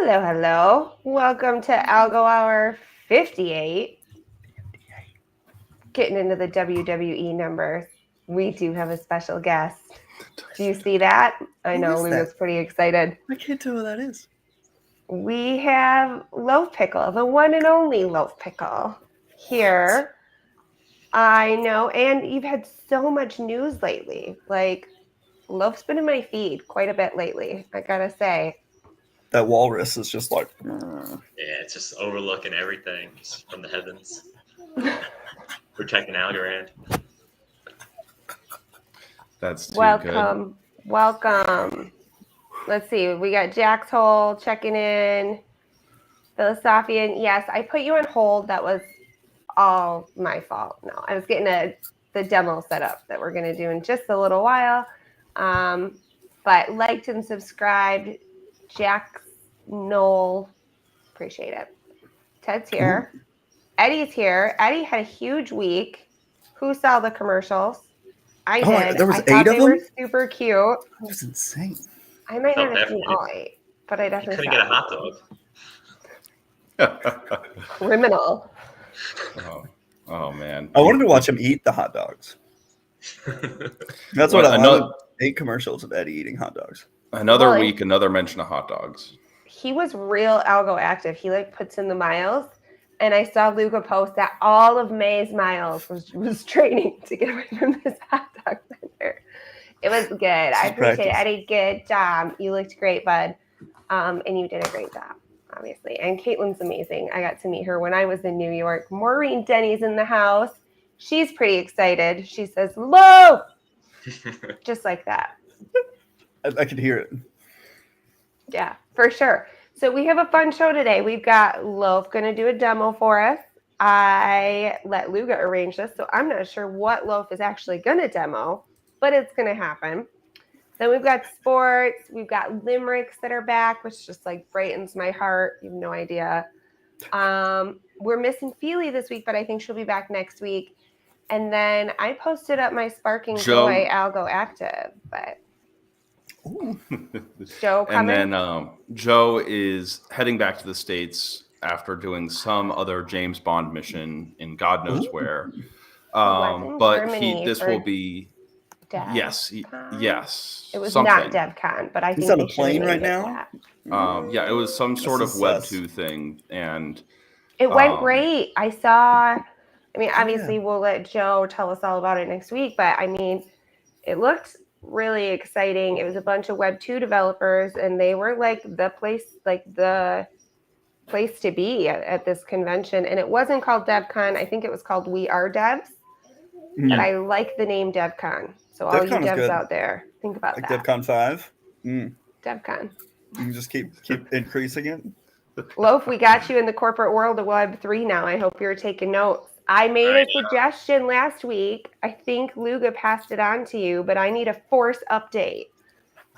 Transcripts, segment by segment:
Hello. Welcome to Algo Hour 58. Getting into the WWE numbers. We do have a special guest. Do you see that? I know Luna's pretty excited. I can't tell who that is. We have Loaf Pickle, the one and only Loaf Pickle, here. I know, and you've had so much news lately. Like, Loaf's been in my feed quite a bit lately, I gotta say. That walrus is just like... Yeah, it's just overlooking everything just from the heavens. Protecting Algorand. That's too Welcome. Let's see. We got Jack's Hole checking in. Philosophian. Yes, I put you on hold. That was all my fault. No, I was getting the demo set up that we're going to do in just a little while. But liked and subscribed. Jack's Knoll. Appreciate it. Ted's here. Ooh. Eddie's here. Eddie had a huge week. Who saw the commercials? I did. There was 8 of them? They were super cute. That was insane. I might not have seen all 8, but I definitely couldn't get a hot good. Criminal. Oh man. I wanted to watch him eat the hot dogs. That's what I know. 8 commercials of Eddie eating hot dogs. Another week, another mention of hot dogs. He was real Algo active. He puts in the miles. And I saw Luca post that all of May's miles was training to get away from this hot dog vendor. It was good. I appreciate it. Eddie, good job. You looked great, bud. And you did a great job, obviously. And Caitlin's amazing. I got to meet her when I was in New York. Maureen Denny's in the house. She's pretty excited. She says, "Loaf!" Just like that. I could hear it. Yeah, for sure. So we have a fun show today. We've got Loaf going to do a demo for us. I let Luga arrange this, so I'm not sure what Loaf is actually going to demo, but it's going to happen. Then we've got sports. We've got limericks that are back, which just brightens my heart. You have no idea. We're missing Feely this week, but I think she'll be back next week. And then I posted up my Sparking Joy Algo Active, but... Joe coming? And then Joe is heading back to the States after doing some other James Bond mission in God knows where. But this will be yes. It was something. not DevCon, but I think he's on a plane right now. Yeah, it was some sort of Web 2 thing, and it went great. I saw. I mean, obviously, we'll let Joe tell us all about it next week, but I mean, it looked really exciting. It was a bunch of Web 2 developers, and they were the place to be at this convention. And it wasn't called DevCon. I think it was called We Are Devs. Mm. But I like the name DevCon. So all DevCon you devs out there, think about that. DevCon 5. DevCon. You can just keep increasing it. Loaf, we got you in the corporate world of Web 3 now. I hope you're taking notes. I made a suggestion last week. I think Luga passed it on to you, but I need a force update.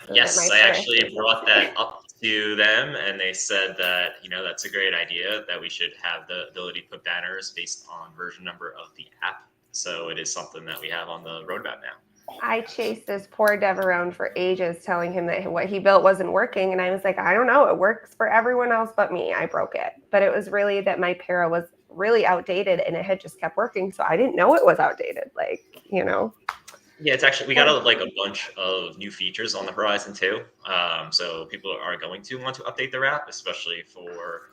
Yes, I actually brought that up to them, and they said that, that's a great idea, that we should have the ability to put banners based on version number of the app. So it is something that we have on the roadmap now. I chased this poor dev around for ages, telling him that what he built wasn't working. And I was like, I don't know. It works for everyone else but me. I broke it. But it was really that my para was really outdated, and it had just kept working. So I didn't know it was outdated. Yeah, it's actually, we got a bunch of new features on the horizon too. So people are going to want to update their app, especially for,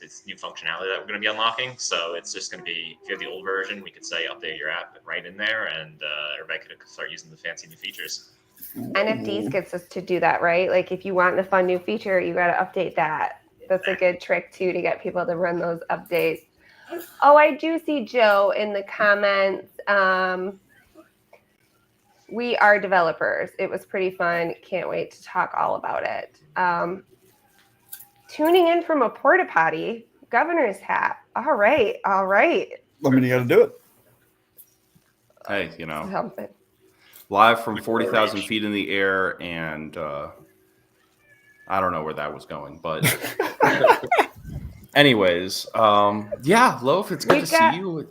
it's new functionality that we're going to be unlocking. So it's just going to be, if you have the old version, we could say update your app right in there, and everybody could start using the fancy new features. NFTs gets us to do that, right? If you want a fun new feature, you got to update that. That's a good trick too, to get people to run those updates. Oh, I do see Joe in the comments. We are developers. It was pretty fun. Can't wait to talk all about it. Tuning in from a porta potty, governor's hat. All right. I mean, you got to do it. Hey, Something. Live from 40,000 feet in the air, and I don't know where that was going, but anyways, Loaf, it's good to see you.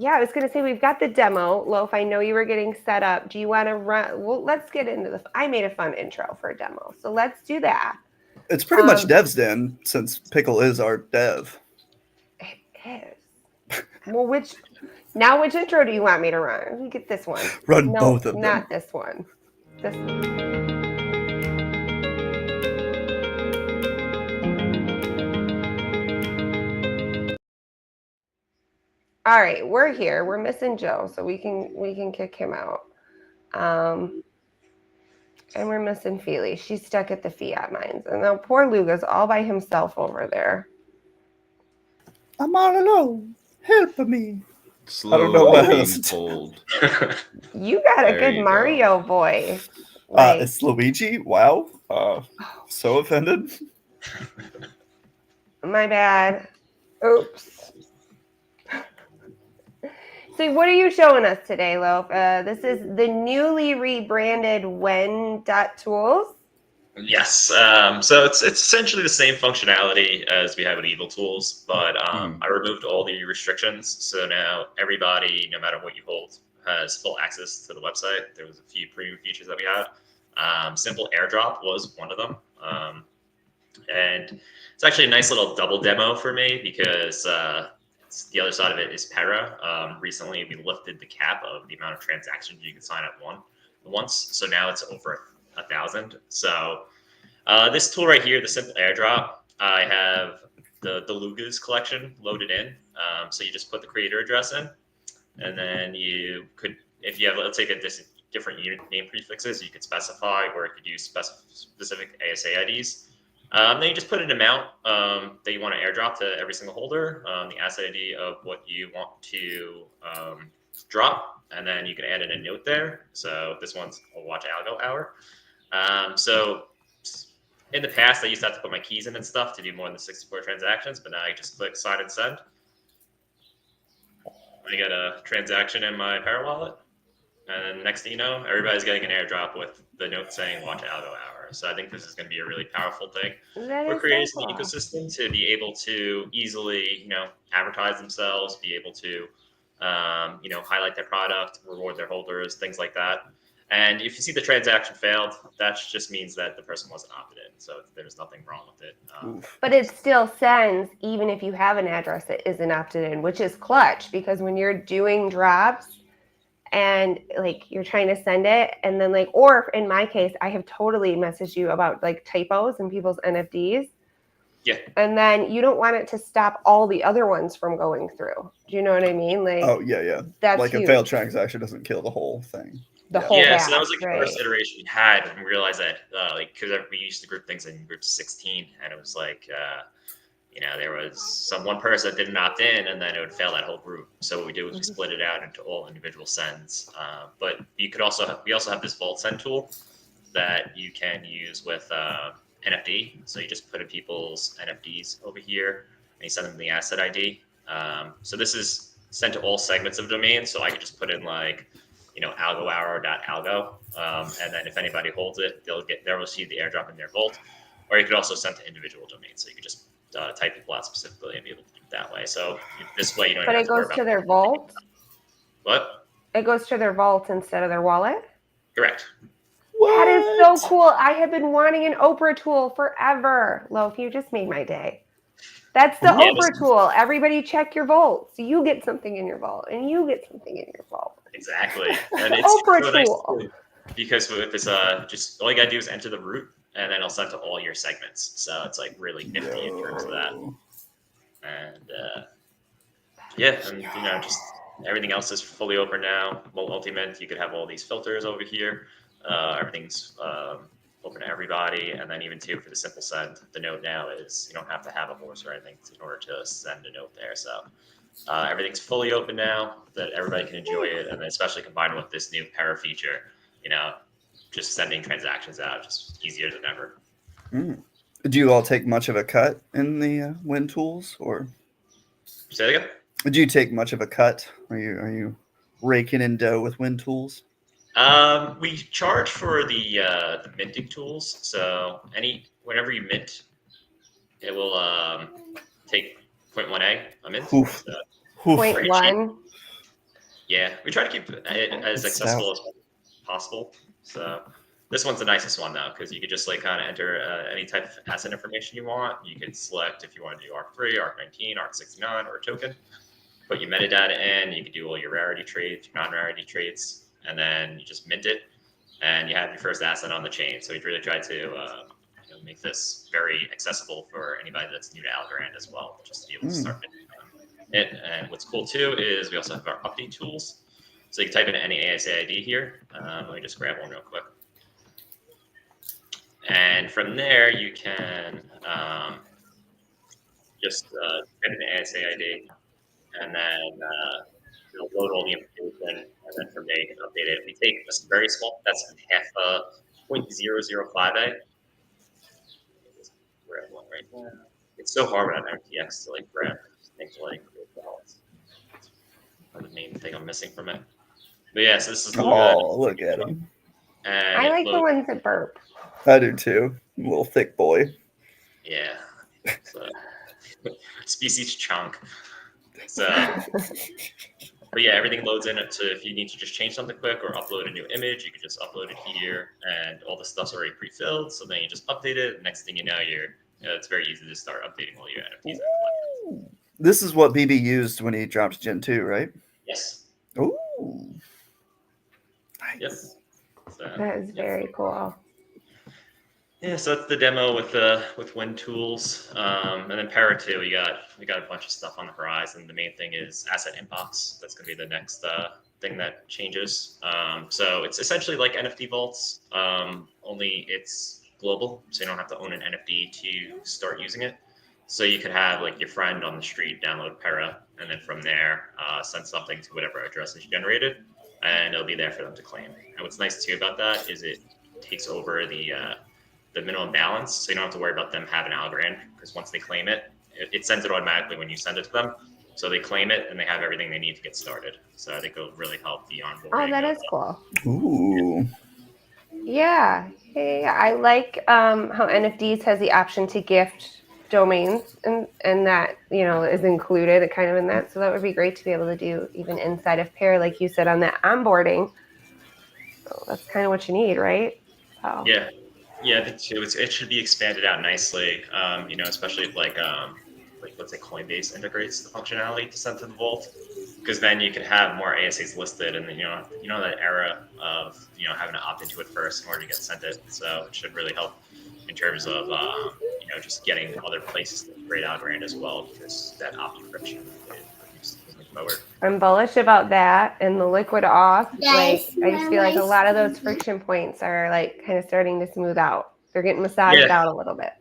Yeah, I was going to say, we've got the demo. Loaf, I know you were getting set up. Do you want to run? Well, let's get into I made a fun intro for a demo, so let's do that. It's pretty much Dev's den, since Pickle is our dev. It is. Well, which intro do you want me to run? You get this one. Run both of them. Not this one. This one. All right, we're here. We're missing Joe, so we can kick him out. And we're missing Feely. She's stuck at the Fiat mines. And now poor Luga's all by himself over there. I'm all alone. Help me. Slowly I don't know what being pulled. You got a good Mario voice. It's Luigi. Wow. So offended. My bad. Oops. So what are you showing us today, Loaf? This is the newly rebranded Wen.tools. Yes. So it's essentially the same functionality as we have with Evil Tools, but I removed all the restrictions. So now everybody, no matter what you hold, has full access to the website. There was a few premium features that we had. Simple airdrop was one of them. And it's actually a nice little double demo for me because the other side of it is Para. Recently, we lifted the cap of the amount of transactions you can sign up once. So now it's over 1,000. So this tool right here, the simple airdrop, I have the Luga's collection loaded in. So you just put the creator address in, and then you could, if you have, let's say, different unit name prefixes, you could specify, or it could use specific ASA IDs. Then you just put an amount that you want to airdrop to every single holder, the asset ID of what you want to drop, and then you can add in a note there. So this one's a watch Algo hour. So in the past, I used to have to put my keys in and stuff to do more than 64 transactions, but now I just click sign and send. I get a transaction in my Para wallet, and then next thing you know, everybody's getting an airdrop with the note saying watch Algo hour. So I think this is going to be a really powerful thing for creators in the ecosystem to be able to easily, advertise themselves, be able to, highlight their product, reward their holders, things like that. And if you see the transaction failed, that just means that the person wasn't opted in. So there's nothing wrong with it. But it still sends, even if you have an address that isn't opted in, which is clutch, because when you're doing drops, and you're trying to send it, and then or in my case, I have totally messaged you about typos in people's NFDs. Yeah. And then you don't want it to stop all the other ones from going through. Do you know what I mean? Yeah. That's a failed transaction doesn't kill the whole thing. The whole batch, so that was the first iteration we had, and we realized that because we used to group things in groups 16, and it was there was one person that didn't opt in, and then it would fail that whole group. So what we did was we split it out into all individual sends. But you could we also have this vault send tool that you can use with NFD. So you just put in people's NFDs over here, and you send them the asset ID. So this is sent to all segments of domain. So I could just put in algohour.algo, and then if anybody holds it, they'll receive the airdrop in their vault. Or you could also send to individual domains. So you could just type people out specifically and be able to do it that way. So this way you don't. But it goes to their vault. What? It goes to their vault instead of their wallet. Correct. What? That is so cool. I have been wanting an Oprah tool forever. Loaf, you just made my day. That's the Oprah tool. Everybody check your vault. So you get something in your vault, and you get something in your vault. Exactly. And it's Oprah so tool. Nice because with this, just all you gotta do is enter the root, and then it'll send to all your segments. So it's really nifty in terms of that. And just everything else is fully open now. Multi-mint, you could have all these filters over here. Everything's open to everybody. And then even too, for the simple send, the note now is you don't have to have a horse or anything in order to send a note there. So everything's fully open now that everybody can enjoy it. And then especially combined with this new Para feature, just sending transactions out, just easier than ever. Do you all take much of a cut in the Wen tools, or say that again? Do you take much of a cut? Are you raking in dough with Wen tools? We charge for the minting tools. So whenever you mint, it will take 0.1A a mint. So 0.1. Yeah, we try to keep it as accessible as possible. So This one's the nicest one though, because you could just like kind of enter any type of asset information you want. You could select if you want to do ARC3, ARC19, ARC69, or a token. Put your metadata in. You can do all your rarity traits, your non-rarity traits, and then you just mint it, and you have your first asset on the chain. So we really tried to make this very accessible for anybody that's new to Algorand as well, just to be able to start it. And what's cool too is we also have our update tools. So you can type in any ASA ID here. Let me just grab one real quick. And from there, you can just type in the ASA ID, and then load all the information, and then from there you can update it. We take a very small, that's half a 0.005A. Grab one right now. It's so hard on MTX to like grab things like balance. The main thing I'm missing from it. But yeah, so this is look at him. And I like the ones that burp. I do too. Little thick boy. Yeah. So, species chunk. So, but yeah, everything loads in it. So if you need to just change something quick or upload a new image, you can just upload it here, and all the stuff's already pre-filled. So then you just update it. Next thing you know, it's very easy to start updating all your NFTs. This is what BB used when he dropped Gen 2, right? Yes. Ooh. Nice. Yep. So, that is very cool. Yeah, so that's the demo with Wind Tools, and then Para 2. We got a bunch of stuff on the horizon. The main thing is Asset Inbox. That's going to be the next thing that changes. So it's essentially like NFT vaults, only it's global, so you don't have to own an NFT to start using it. So you could have like your friend on the street download Para, and then from there send something to whatever address is generated, and it'll be there for them to claim. And what's nice too about that is it takes over the minimum balance, so you don't have to worry about them having Algorand, because once they claim it, it sends it automatically when you send it to them. So they claim it and they have everything they need to get started. So I think it'll really help the onboarding. Oh, that is cool. Ooh. Yeah. Hey, I like how NFTs has the option to gift domains, and that is included kind of in that. So that would be great to be able to do even inside of Pair, like you said, on that onboarding. So that's kind of what you need, right? So. Yeah, I think too. It should be expanded out nicely. Especially if like let's say Coinbase integrates the functionality to send to the vault, because then you could have more ASAs listed, and then that era of having to opt into it first in order to get sent it. So it should really help in terms of just getting other places to create Algorand as well, because that opt-in friction is moving forward. I'm bullish about that, and the liquid auth. I just feel like a lot of those friction points are like kind of starting to smooth out. They're getting massaged out a little bit.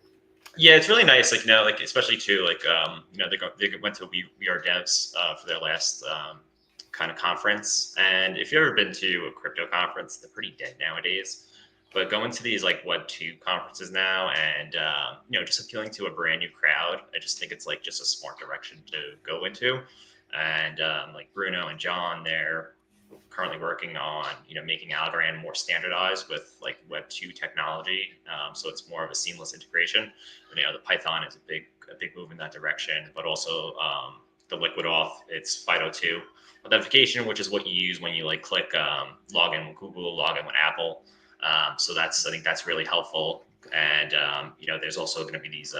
Yeah, it's really nice. Especially too, they went to We Are Devs for their last kind of conference. And if you've ever been to a crypto conference, they're pretty dead nowadays. But going to these like Web2 conferences now, and just appealing to a brand new crowd, I just think it's like just a smart direction to go into. And like Bruno and John, they're currently working on making Algorand more standardized with like Web2 technology, so it's more of a seamless integration. And, the Python is a big move in that direction, but also the liquid auth, it's FIDO2 authentication, which is what you use when you like click log in with Google, log in with Apple. So I think that's really helpful. And there's also going to be these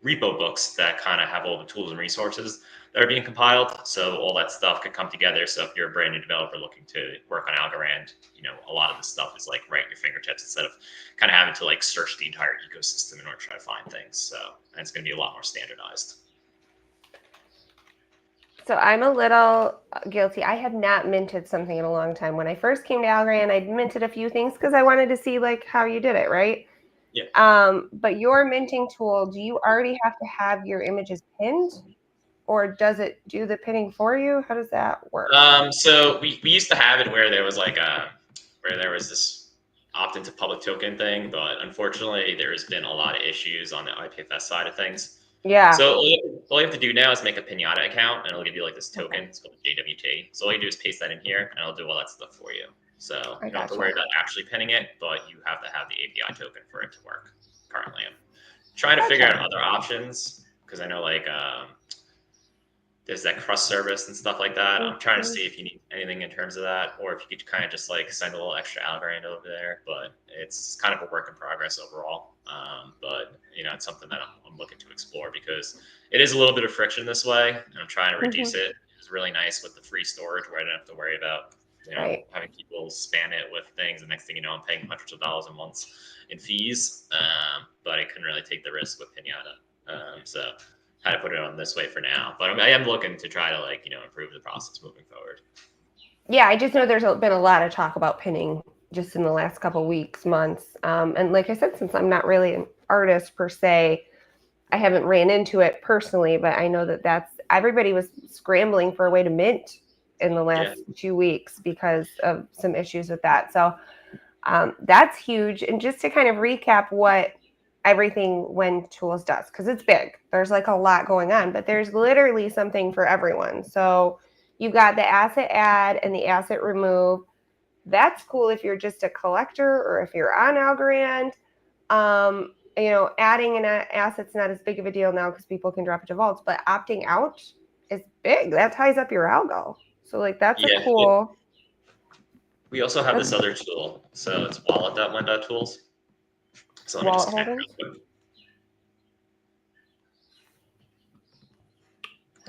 repo books that kind of have all the tools and resources that are being compiled. So all that stuff could come together. So if you're a brand new developer looking to work on Algorand, a lot of the stuff is like right at your fingertips instead of kind of having to like search the entire ecosystem in order to try to find things. So, and it's going to be a lot more standardized. So I'm a little guilty. I have not minted something in a long time. When I first came to Algorand, I minted a few things because I wanted to see like how you did it, right? Yeah. But your minting tool, do you already have to have your images pinned, or does it do the pinning for you? How does that work? So we used to have it where there was this opt into public token thing, but unfortunately there's been a lot of issues on the IPFS side of things. Yeah. So all you have to do now is make a Pinata account, and it'll give you like this token. It's called JWT. So all you do is paste that in here, and it'll do all that stuff for you. So you don't have to worry about actually pinning it, but you have to have the API token for it to work. Currently, I'm trying to figure out other options, because I know like there's that crust service and stuff like that. I'm trying to see if you need anything in terms of that, or if you could kind of just like send a little extra Algo over there. But it's kind of a work in progress overall. But it's something that I'm looking to explore because it is a little bit of friction this way, and I'm trying to reduce it. It's really nice with the free storage where I don't have to worry about having people spam it with things. The next thing you know, I'm paying hundreds of dollars a month in fees, but I couldn't really take the risk with Pinata. So had to put it on this way for now. But I am looking to try to improve the process moving forward. Yeah, I just know there's been a lot of talk about pinning just in the last couple of weeks, months. And like I said, since I'm not really an artist per se, I haven't ran into it personally, but I know that's everybody was scrambling for a way to mint in the last 2 weeks because of some issues with that. So that's huge. And just to kind of recap what everything When Tools does, because it's big. There's like a lot going on, but there's literally something for everyone. So you've got the asset add and the asset remove. That's cool if you're just a collector or if you're on Algorand. Adding an asset's not as big of a deal now because people can drop it to vaults, but opting out is big. That ties up your algo. So like that's a cool. We also have this other tool. So it's wallet.when.tools. So let me just connect real quick.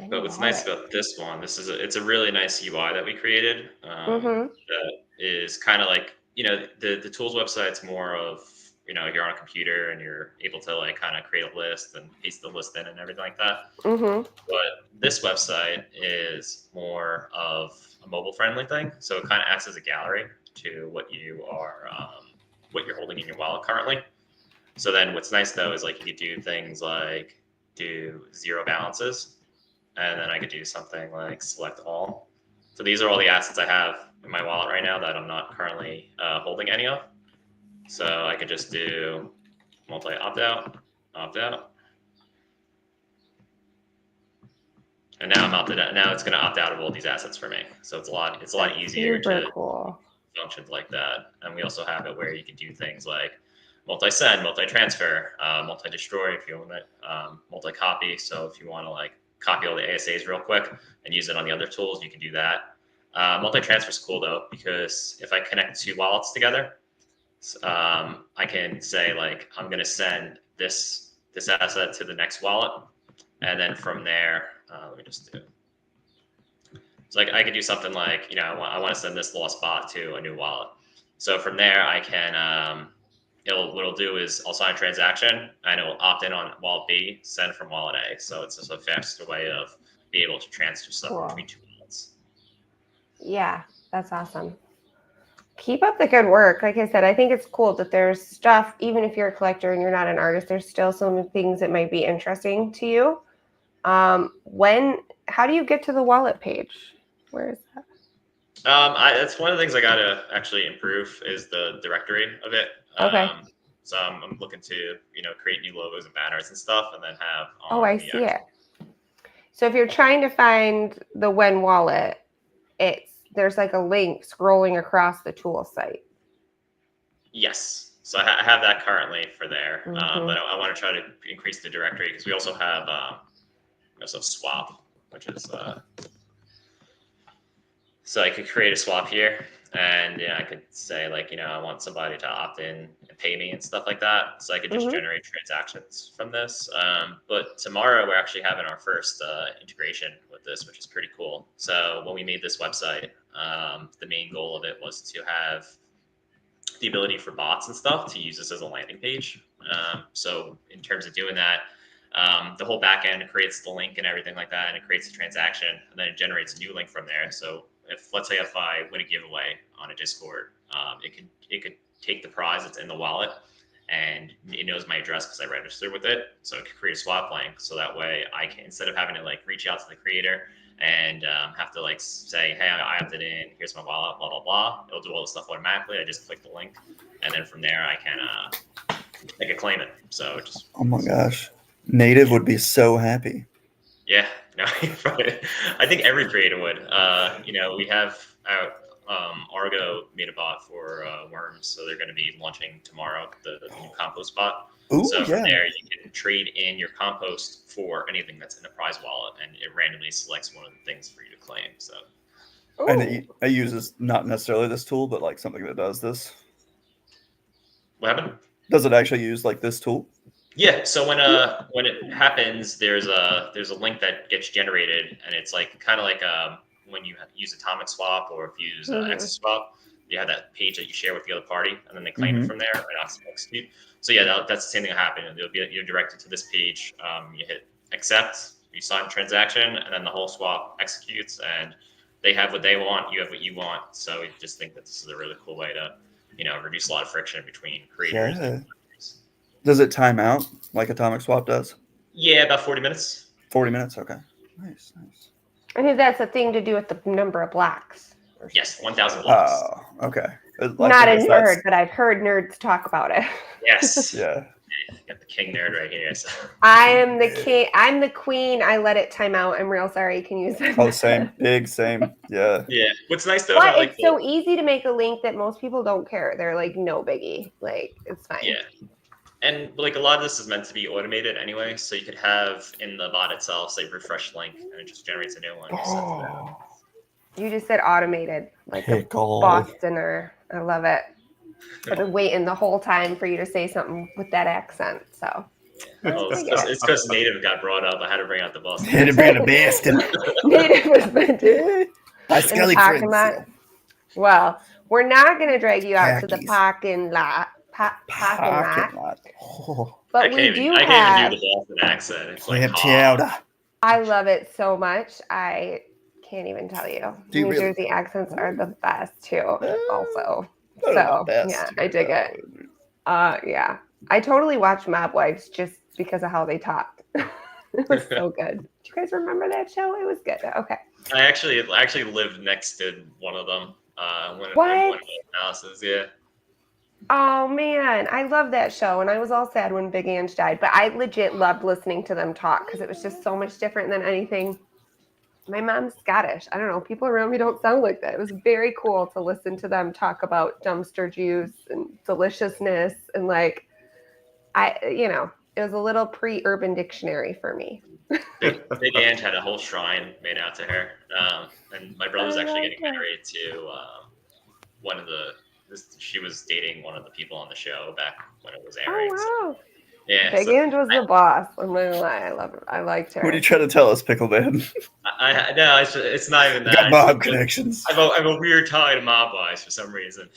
But what's nice about this one, it's a really nice UI that we created. That is kind of like, the tools website's more of, you're on a computer and you're able to like kind of create a list and paste the list in and everything like that. But this website is more of a mobile friendly thing. So it kind of acts as a gallery to what you're holding in your wallet currently. So then what's nice though is like you could do things like do zero balances, and then I could do something like select all. So these are all the assets I have in my wallet right now that I'm not currently holding any of. So I could just do multi opt out. And now I'm opted out. Now it's going to opt out of all these assets for me. So it's a lot easier to functions like that. And we also have it where you can do things like multi-send, multi-transfer, multi-destroy if you own it, multi-copy. So if you want to like copy all the ASAs real quick and use it on the other tools, you can do that. Multi-transfer is cool though, because if I connect two wallets together, I can say like, I'm going to send this asset to the next wallet. And then from there, let me just do. So like I could do something like, I want to send this lost bot to a new wallet. So from there, I can, what it'll do is I'll sign a transaction and it will opt in on wallet B, send from wallet A. So it's just a faster way of being able to transfer stuff between two wallets. Yeah, that's awesome. Keep up the good work. Like I said, I think it's cool that there's stuff, even if you're a collector and you're not an artist, there's still some things that might be interesting to you. How do you get to the wallet page? Where is that? That's one of the things I got to actually improve is the directory of it. Okay. So I'm looking to, create new logos and banners and stuff and then have. I see it. So if you're trying to find the When wallet, there's like a link scrolling across the tool site. Yes. So I have that currently for there. But I want to try to increase the directory because we also have swap, which is so I could create a swap here and I could say like, I want somebody to opt in and pay me and stuff like that. So I could just generate transactions from this. But tomorrow we're actually having our first integration with this, which is pretty cool. So when we made this website, the main goal of it was to have the ability for bots and stuff to use this as a landing page. So in terms of doing that, the whole backend creates the link and everything like that, and it creates a transaction, and then it generates a new link from there. So let's say if I win a giveaway on a Discord, it could take the prize that's in the wallet, and it knows my address because I registered with it. So it could create a swap link. So that way I can, instead of having to like reach out to the creator and have to like say, hey, I opted in, here's my wallet, blah, blah, blah. It'll do all the stuff automatically. I just click the link, and then from there I can claim it. So just. Oh my gosh. Native would be so happy. Yeah, no, I think every creator would. We have Argo made a bot for worms, so they're going to be launching tomorrow the new compost bot. Ooh, so from yeah. there, you can trade in your compost for anything that's in the prize wallet, and it randomly selects one of the things for you to claim. So, and it uses not necessarily this tool, but like something that does this. What happened? Does it actually use like this tool? Yeah. So when it happens, there's a link that gets generated, and it's like kind of like when you use Atomic Swap or if you use Exit Swap, you have that page that you share with the other party, and then they claim it from there and execute. So yeah, that's the same thing that happened. You're directed to this page. You hit accept, you sign the transaction, and then the whole swap executes, and they have what they want, you have what you want. So we just think that this is a really cool way to, reduce a lot of friction between creators. Yeah. And does it time out like Atomic Swap does? Yeah, about 40 minutes. 40 minutes, okay. Nice. I think that's a thing to do with the number of blocks. Yes, 1,000 blocks. Oh, okay. Not a nerd, but I've heard nerds talk about it. Yes. Yeah. Got the king nerd right here. So. I am the king. I'm the queen. I let it time out. I'm real sorry. Can you use Oh, same. Same. Yeah. Yeah. What's nice though but about it's so easy to make a link that most people don't care. They're like, no biggie. Like, it's fine. Yeah. And like a lot of this is meant to be automated anyway, so you could have in the bot itself, say refresh link, and it just generates a new one. Oh. You just said automated, like Pickle. a Bostoner. I love it. I've been waiting the whole time for you to say something with that accent. So it's because native got brought up. I had to bring out the Boston. Had to bring the Boston. Native was meant to. I Scully friends. Well, we're not going to drag you out to the parking lot. Parking lot. Oh. But we do have. I can't even do the Boston accent. It's like chowder. I love it so much. I can't even tell you. New Jersey accents are the best too. Also, so yeah, I dig it. Yeah, I totally watched Mob Wives just because of how they talked. It was so good. Do you guys remember that show? It was good. Okay. I actually lived next to one of them. What? One of the houses, yeah. Oh man, I love that show, and I was all sad when Big Ange died, but I legit loved listening to them talk because it was just so much different than anything. My mom's Scottish. I don't know. People around me don't sound like that. It was very cool to listen to them talk about dumpster juice and deliciousness, and like, it was a little pre-Urban Dictionary for me. Big Ange had a whole shrine made out to her, and my brother's actually getting married to one of the. She was dating one of the people on the show back when it was airing. Oh wow! So, yeah, Big Ange was the boss. I'm not gonna lie, I love her. I liked her. What are you trying to tell us, Pickle Man? No, it's not even that. Got mob connections. I'm a weird tie to Mob Wives for some reason.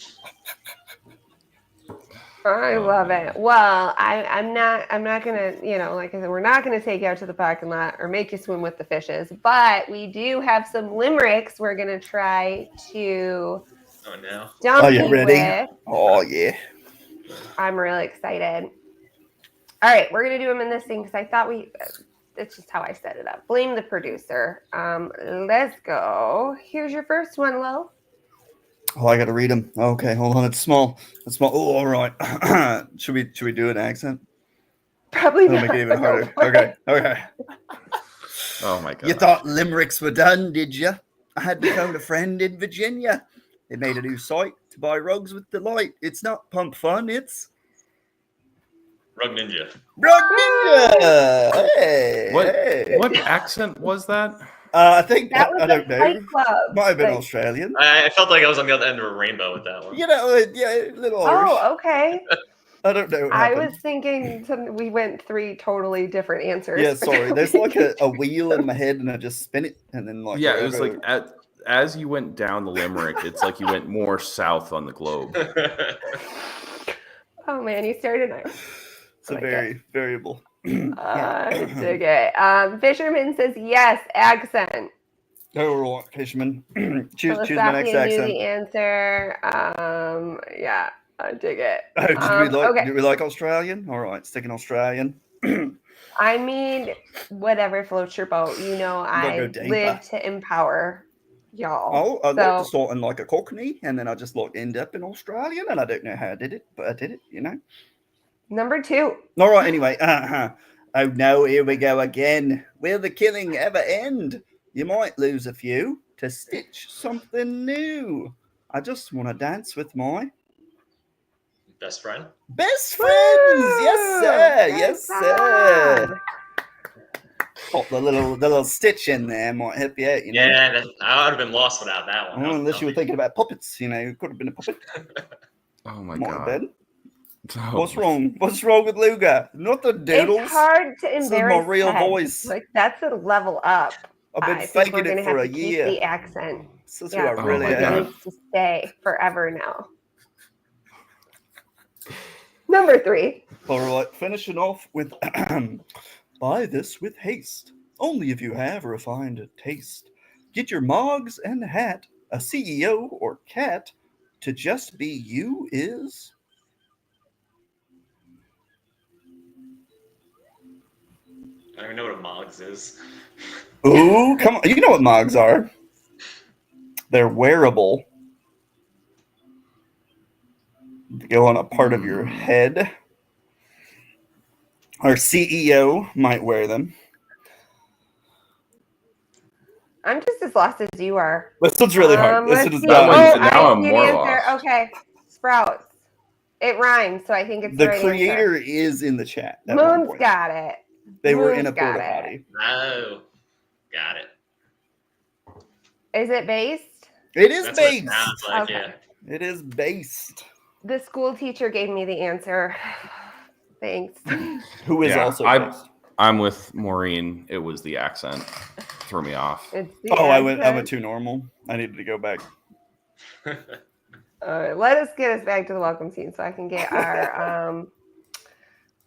I love it. Well, I'm not gonna, like I said, we're not gonna take you out to the parking lot or make you swim with the fishes, but we do have some limericks we're gonna try to. Oh no! Are you ready? Oh yeah! I'm really excited. All right, we're gonna do them in this thing because I thought it's just how I set it up. Blame the producer. Let's go. Here's your first one, Lo. Oh, I got to read them. Okay, hold on. It's small. Oh, all right. Should we do an accent? Probably not. Make it even harder. Okay. Oh my god! You thought limericks were done, did you? I had found a friend in Virginia. They made a new site to buy rugs with delight. It's not pump fun. It's Rug Ninja. Rug Ninja. Hey, what accent was that? I think that was I don't know. Club. Might have been Australian. I felt like I was on the other end of a rainbow with that one. Yeah, a little Irish. Oh, okay. I don't know. I was thinking we went 3 totally different answers. Yeah, sorry. There's like a wheel in my head, and I just spin it, and then like it was like as you went down the limerick, it's like you went more south on the globe. Oh man, you started nice. It's a very variable. I dig it. Fisherman says yes, accent. Oh, right, Fisherman. choose my next knew accent. the answer. Yeah, I dig it. Do we like Australian? All right, sticking Australian. I mean, whatever floats your boat. I live to empower y'all. Oh, I'd like to start in like a Cockney, and then I just end up in Australian, and I don't know how I did it, but I did it, Number 2. All right, anyway. Oh no, here we go again. Will the killing ever end? You might lose a few to stitch something new. I just want to dance with my Best friend. best friends. Yes, sir. Good Yes, sir. job. Pop the little stitch in there might help you out, you know. Yeah, I would have been lost without that one. Oh, unless you were thinking about puppets, you know, it could have been a puppet. Oh my Might have god. been. Oh What's my- wrong? What's wrong with Luga? Not the doodles. It's hard to This is embarrass my real Ted. voice. Like, that's a level up. I've been I think we're faking going it to have for to a keep year. the accent. This is Yeah, who I really my it am. God. needs to stay forever now. Number 3. All right, finishing off with buy this with haste. Only if you have refined taste. Get your mogs and hat, a CEO or cat, to just be you is. I don't even know what a Mogs is. Ooh, come on. You know what mogs are. They're wearable. They go on a part of your head. Our CEO might wear them. I'm just as lost as you are. This one's really hard. This Let's one is see. not Oh, easy. Now I I'm see more an answer. lost. Okay. Sprouts. It rhymes, so I think it's The right creator answer. is in the chat. At one Moon's point. got it. They were in a Moon's got porta it. potty. Oh, got it. Is it based? It is That's what it based. sounds like. Okay. Yeah. It is based. The school teacher gave me the answer. Thanks. Who is Yeah, also I- based. I'm with Maureen. It was the accent. Threw me off. It's the Oh, I went accent. too normal. I needed to go back. All right, let us get us back to the welcome scene so I can get our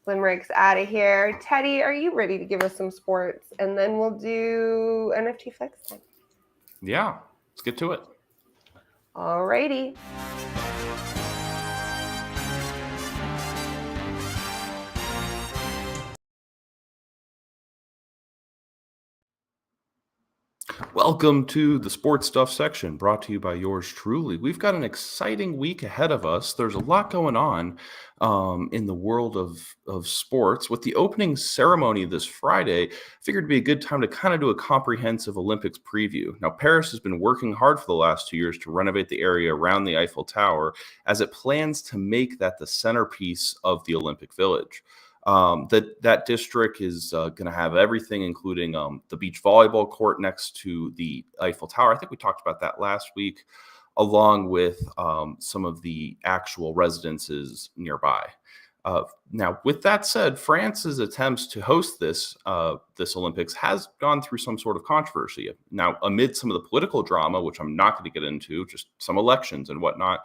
limericks out of here. Teddy, are you ready to give us some sports? And then we'll do NFT flex time. Yeah, let's get to it. All righty. Welcome to the sports stuff section, brought to you by yours truly. We've got an exciting week ahead of us. There's a lot going on in the world of sports. With the opening ceremony this Friday, I figured it'd be a good time to kind of do a comprehensive Olympics preview. Now, Paris has been working hard for the last 2 years to renovate the area around the Eiffel Tower as it plans to make that the centerpiece of the Olympic Village. That district is going to have everything, including the beach volleyball court next to the Eiffel Tower. I think we talked about that last week, along with some of the actual residences nearby. Now, with that said, France's attempts to host this Olympics has gone through some sort of controversy. Now, amid some of the political drama, which I'm not going to get into, just some elections and whatnot,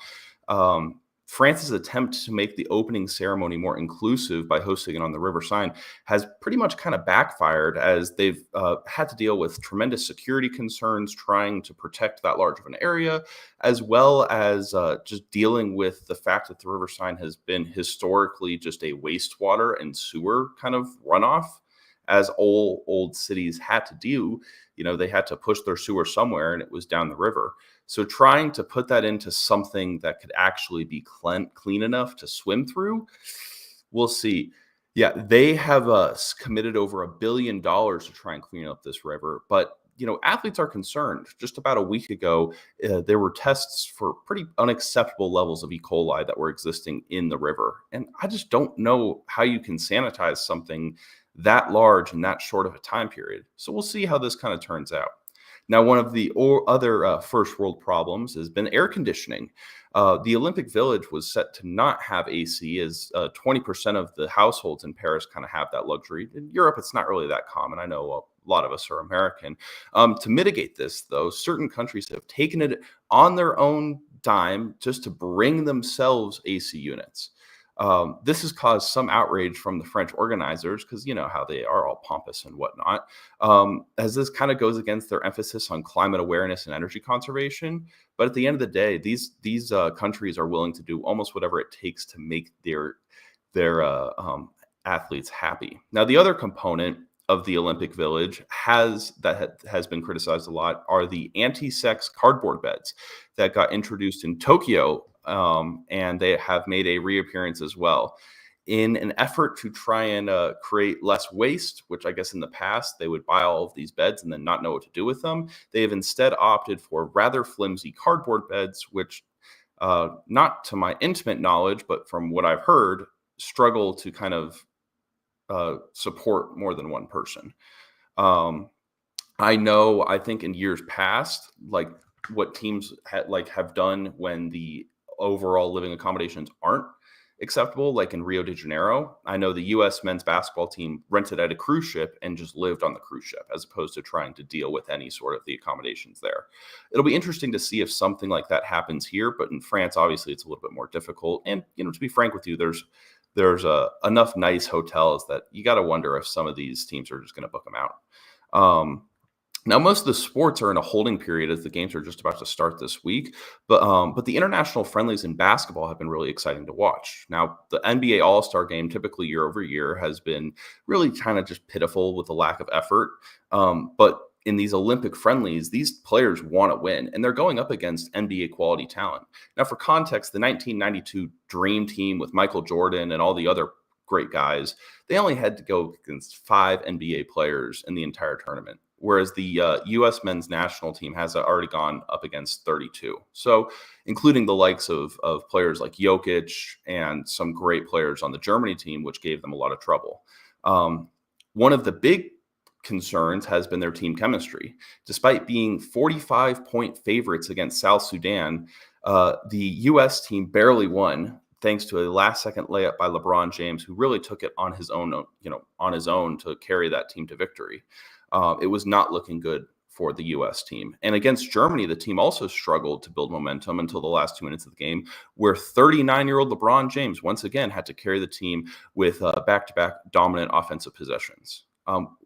France's attempt to make the opening ceremony more inclusive by hosting it on the River Seine has pretty much kind of backfired, as they've had to deal with tremendous security concerns trying to protect that large of an area, as well as just dealing with the fact that the River Seine has been historically just a wastewater and sewer kind of runoff, as old cities had to do. You know, they had to push their sewer somewhere, and it was down the river. So trying to put that into something that could actually be clean enough to swim through, we'll see. Yeah, they have committed over $1 billion to try and clean up this river. But, you know, athletes are concerned. Just about a week ago, there were tests for pretty unacceptable levels of E. coli that were existing in the river. And I just don't know how you can sanitize something that large in that short of a time period. So we'll see how this kind of turns out. Now, one of the other first world problems has been air conditioning. The Olympic Village was set to not have AC, as 20% of the households in Paris kind of have that luxury. In Europe, it's not really that common. I know a lot of us are American. To mitigate this, though, certain countries have taken it on their own dime just to bring themselves AC units. This has caused some outrage from the French organizers, because you know how they are all pompous and whatnot, as this kind of goes against their emphasis on climate awareness and energy conservation. But at the end of the day, these countries are willing to do almost whatever it takes to make their athletes happy. Now, the other component of the Olympic Village has been criticized a lot are the anti-sex cardboard beds that got introduced in Tokyo, and they have made a reappearance as well in an effort to try and create less waste, which I guess in the past they would buy all of these beds and then not know what to do with them. They have instead opted for rather flimsy cardboard beds, which not to my intimate knowledge, but from what I've heard, struggle to kind of support more than one person. I think in years past, like what teams have done when the overall living accommodations aren't acceptable, like in Rio de Janeiro, I know the U.S. men's basketball team rented out a cruise ship and just lived on the cruise ship as opposed to trying to deal with any sort of the accommodations there. It'll be interesting to see if something like that happens here, but in France, obviously, it's a little bit more difficult. And, to be frank with you, there's enough nice hotels that you got to wonder if some of these teams are just going to book them out. Now, most of the sports are in a holding period as the games are just about to start this week, but the international friendlies in basketball have been really exciting to watch. Now, the NBA All-Star game, typically year over year, has been really kind of just pitiful with the lack of effort. But in these Olympic friendlies, these players want to win, and they're going up against NBA quality talent. Now, for context, the 1992 Dream Team with Michael Jordan and all the other great guys, they only had to go against 5 NBA players in the entire tournament, whereas the U.S. men's national team has already gone up against 32. So including the likes of players like Jokic and some great players on the Germany team, which gave them a lot of trouble. One of the big concerns has been their team chemistry. Despite being 45-point favorites against South Sudan, the U.S. team barely won, thanks to a last-second layup by LeBron James, who really took it on his own, to carry that team to victory. It was not looking good for the U.S. team. And against Germany, the team also struggled to build momentum until the last 2 minutes of the game, where 39-year-old LeBron James once again had to carry the team with back-to-back dominant offensive possessions.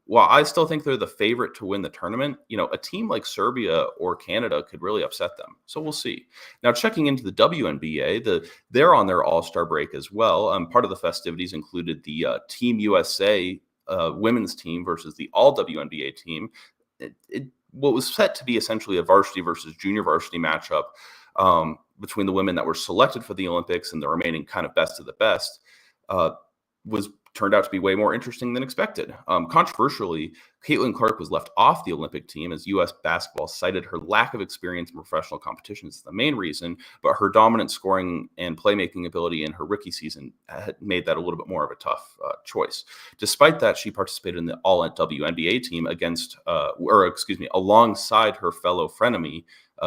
While I still think they're the favorite to win the tournament, a team like Serbia or Canada could really upset them. So we'll see. Now, checking into the WNBA, they're on their All-Star break as well. Part of the festivities included the Team USA women's team versus the All WNBA team. What was set to be essentially a varsity versus junior varsity matchup between the women that were selected for the Olympics and the remaining kind of best of the best turned out to be way more interesting than expected. Controversially, Caitlin Clark was left off the Olympic team as U.S. basketball cited her lack of experience in professional competitions as the main reason, but her dominant scoring and playmaking ability in her rookie season had made that a little bit more of a tough choice. Despite that, she participated in the All-WNBA team alongside her fellow frenemy,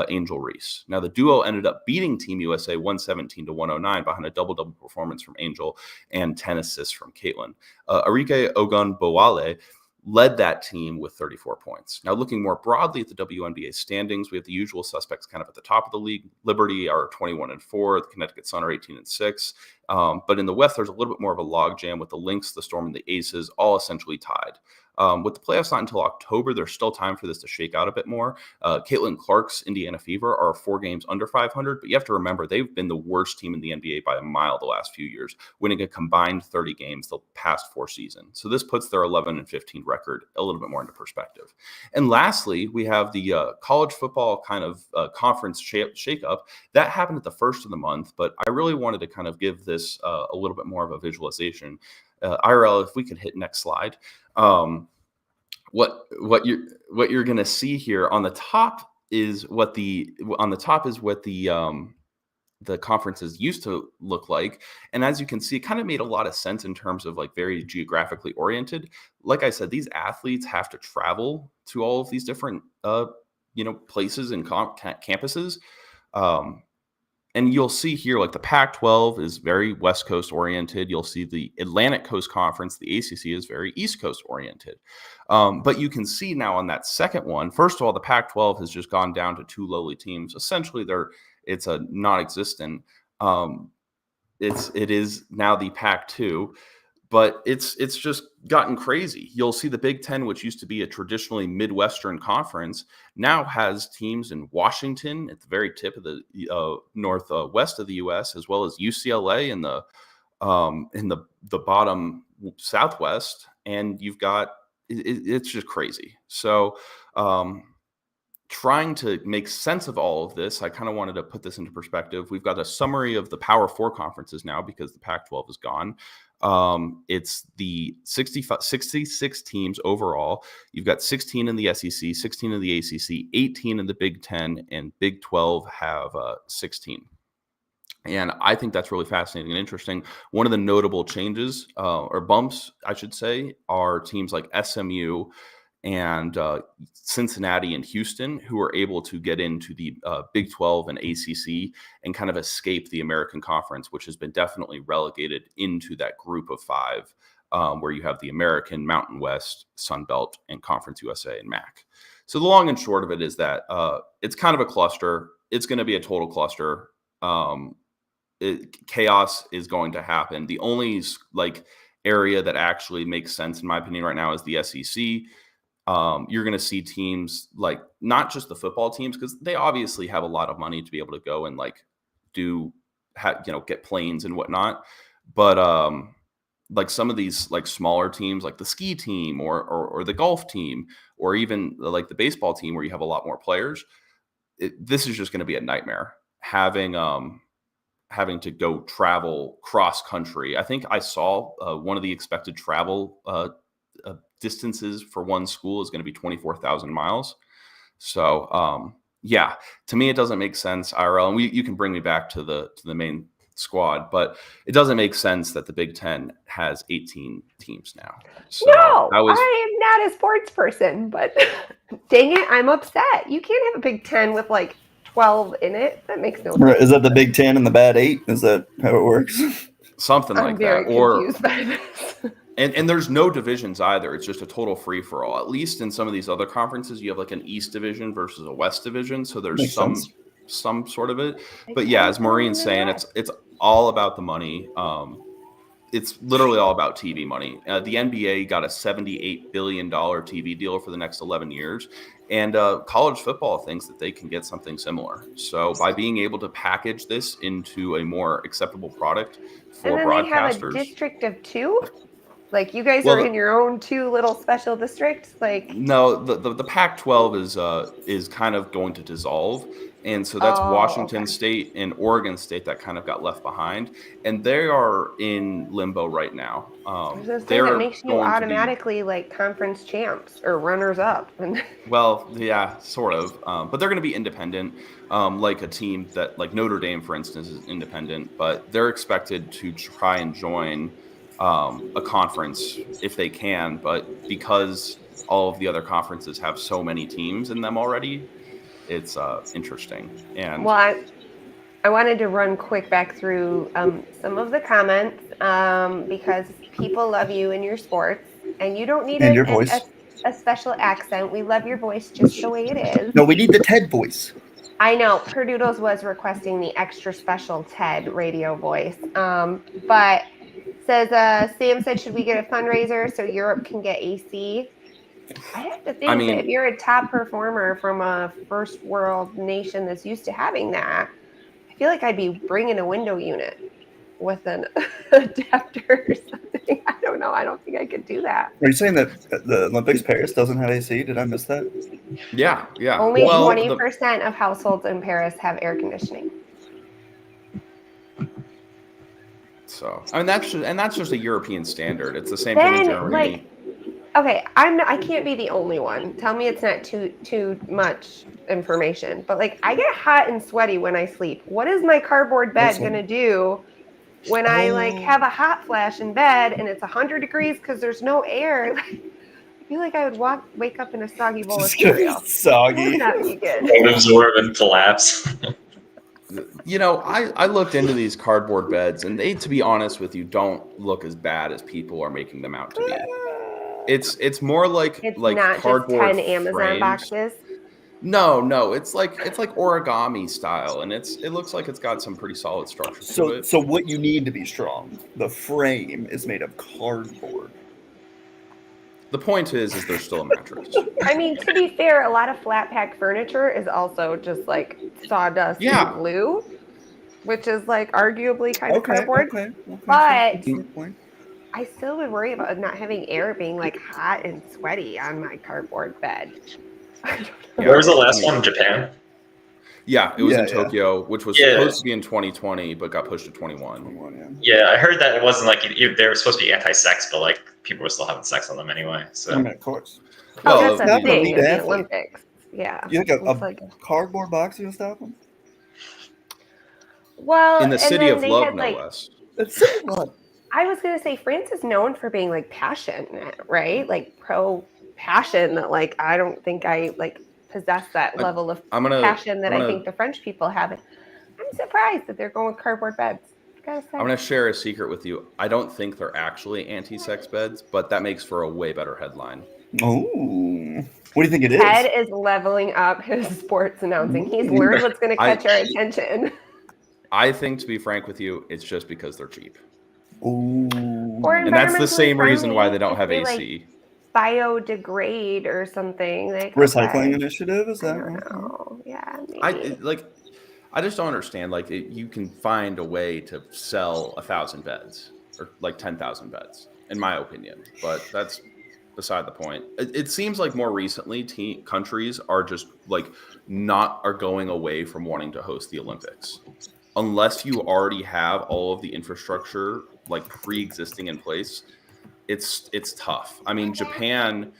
Angel Reese. Now, the duo ended up beating Team USA 117-109 behind a double-double performance from Angel and 10 assists from Caitlin. Arike Ogunbowale led that team with 34 points. Now, looking more broadly at the WNBA standings, we have the usual suspects kind of at the top of the league. Liberty are 21-4. The Connecticut Sun are 18-6. But in the West, there's a little bit more of a logjam with the Lynx, the Storm, and the Aces all essentially tied. With the playoffs not until October, there's still time for this to shake out a bit more. Caitlin Clark's Indiana Fever are 4 games under 500, but you have to remember they've been the worst team in the NBA by a mile the last few years, winning a combined 30 games the past 4 seasons. So this puts their 11-15 record a little bit more into perspective. And lastly, we have the college football kind of conference shakeup. That happened at the first of the month, but I really wanted to kind of give this a little bit more of a visualization. IRL, if we could hit next slide. What you're going to see here on the top is what the conferences used to look like, and as you can see, it kind of made a lot of sense in terms of like very geographically oriented. Like I said, these athletes have to travel to all of these different places and campuses. And you'll see here, like the Pac-12 is very West Coast oriented. You'll see the Atlantic Coast Conference, the ACC, is very East Coast oriented. But you can see now on that second one, first of all, the Pac-12 has just gone down to 2 lowly teams. Essentially, it's a non-existent. It is now the Pac-2. But it's just gotten crazy. You'll see the Big Ten, which used to be a traditionally Midwestern conference, now has teams in Washington at the very tip of the northwest of the U.S., as well as UCLA in the bottom southwest, and you've got it's just crazy. So trying to make sense of all of this, I kind of wanted to put this into perspective. We've got a summary of the Power 4 conferences now because the Pac-12 is gone. It's the 66 teams overall. You've got 16 in the SEC, 16 in the ACC, 18 in the Big Ten, and Big 12 have 16. And I think that's really fascinating and interesting. One of the notable changes or bumps, I should say, are teams like SMU and Cincinnati and Houston, who are able to get into the Big 12 and ACC and kind of escape the American Conference, which has been definitely relegated into that group of five, where you have the American, Mountain West, Sun Belt, and Conference USA and MAC. So the long and short of it is that it's kind of a cluster. It's going to be a total cluster. Chaos is going to happen. The only area that actually makes sense, in my opinion, right now is the SEC. You're going to see teams like not just the football teams, because they obviously have a lot of money to be able to go and get planes and whatnot. But like some of these like smaller teams, like the ski team or the golf team, or even like the baseball team, where you have a lot more players, this is just going to be a nightmare having to go travel cross country. I think I saw one of the expected travel distances for one school is going to be 24,000 miles. So yeah, to me, it doesn't make sense IRL. And you can bring me back to the main squad, but it doesn't make sense that the Big Ten has 18 teams now. So no, I am not a sports person, but dang it, I'm upset. You can't have a Big Ten with like 12 in it. That makes no sense. Is that the Big Ten and the Bad 8? Is that how it works? Something like that. I'm very confused by this. And there's no divisions either. It's just a total free for all. At least in some of these other conferences, you have like an East division versus a West division. So there's some sort of it. But yeah, as Maureen's saying, it's all about the money. It's literally all about TV money. The NBA got a $78 billion TV deal for the next 11 years. And college football thinks that they can get something similar. So by being able to package this into a more acceptable product for broadcasters. They have a district of 2? Like you guys are in your own 2 little special districts? Like no, the Pac-12 is kind of going to dissolve. And so that's Washington State and Oregon State that kind of got left behind. And they are in limbo right now. That makes you automatically like conference champs or runners up. Well, yeah, sort of. But they're going to be independent, like a team that like Notre Dame, for instance, is independent. But they're expected to try and join a conference if they can. But because all of the other conferences have so many teams in them already, it's interesting. And well, I wanted to run quick back through some of the comments because people love you in your sports, and you don't need a special accent. We love your voice just the way it is. No, we need the TED voice. I know. Perdoodles was requesting the extra special TED radio voice, but says Sam said, should we get a fundraiser so Europe can get AC? I have to think that if you're a top performer from a first world nation that's used to having that, I feel like I'd be bringing a window unit with an adapter or something. I don't know. I don't think I could do that. Are you saying that the Olympics Paris doesn't have AC? Did I miss that? Yeah. Only 20% of households in Paris have air conditioning. So, that's just a European standard. It's the same thing in Germany. Okay, I can't be the only one. Tell me it's not too much information. But like I get hot and sweaty when I sleep. What is my cardboard bed gonna do when I like have a hot flash in bed and it's 100 degrees because there's no air? I feel like I would wake up in a soggy bowl of cereal. Soggy. That would not be good. Don't absorb and collapse. I looked into these cardboard beds, and they, to be honest with you, don't look as bad as people are making them out to be. It's more like not cardboard just 10 Amazon frames. boxes. No, it's like origami style, and it looks like it's got some pretty solid structure to it. So what you need to be strong, the frame is made of cardboard. The point is there's still a mattress. I mean, to be fair, a lot of flat pack furniture is also just like sawdust and glue, which is like arguably kind of cardboard. Okay. But I still would worry about not having air being like hot and sweaty on my cardboard bed. Where was the last one? Japan? Yeah, it was in Tokyo, which was supposed to be in 2020, but got pushed to 21. Yeah, I heard that it wasn't like they were supposed to be anti-sex, but like people were still having sex on them anyway. So of course. That's a thing at the Olympics. Yeah. You think a cardboard box is gonna stop them? Well, in the and city then of they love, had no like less. It's city blood. I was gonna say France is known for being like passionate, right? Like pro passion that like I don't think I like possess that level of passion that I think the French people have. I'm surprised that they're going with cardboard beds. I'm going to share a secret with you. I don't think they're actually anti-sex beds, but that makes for a way better headline. Oh, what do you think it is? Ted is leveling up his sports announcing. He's learned what's going to catch our attention. I think, to be frank with you, it's just because they're cheap. Ooh. And that's the same reason why they don't have AC. Like, biodegrade or something. Like, recycling initiative, is that? I don't know. Yeah, maybe. I just don't understand. Like, you can find a way to sell 1,000 beds or like 10,000 beds, in my opinion. But that's beside the point. It seems like more recently, countries are just like are going away from wanting to host the Olympics, unless you already have all of the infrastructure like pre-existing in place. It's tough. I mean, Japan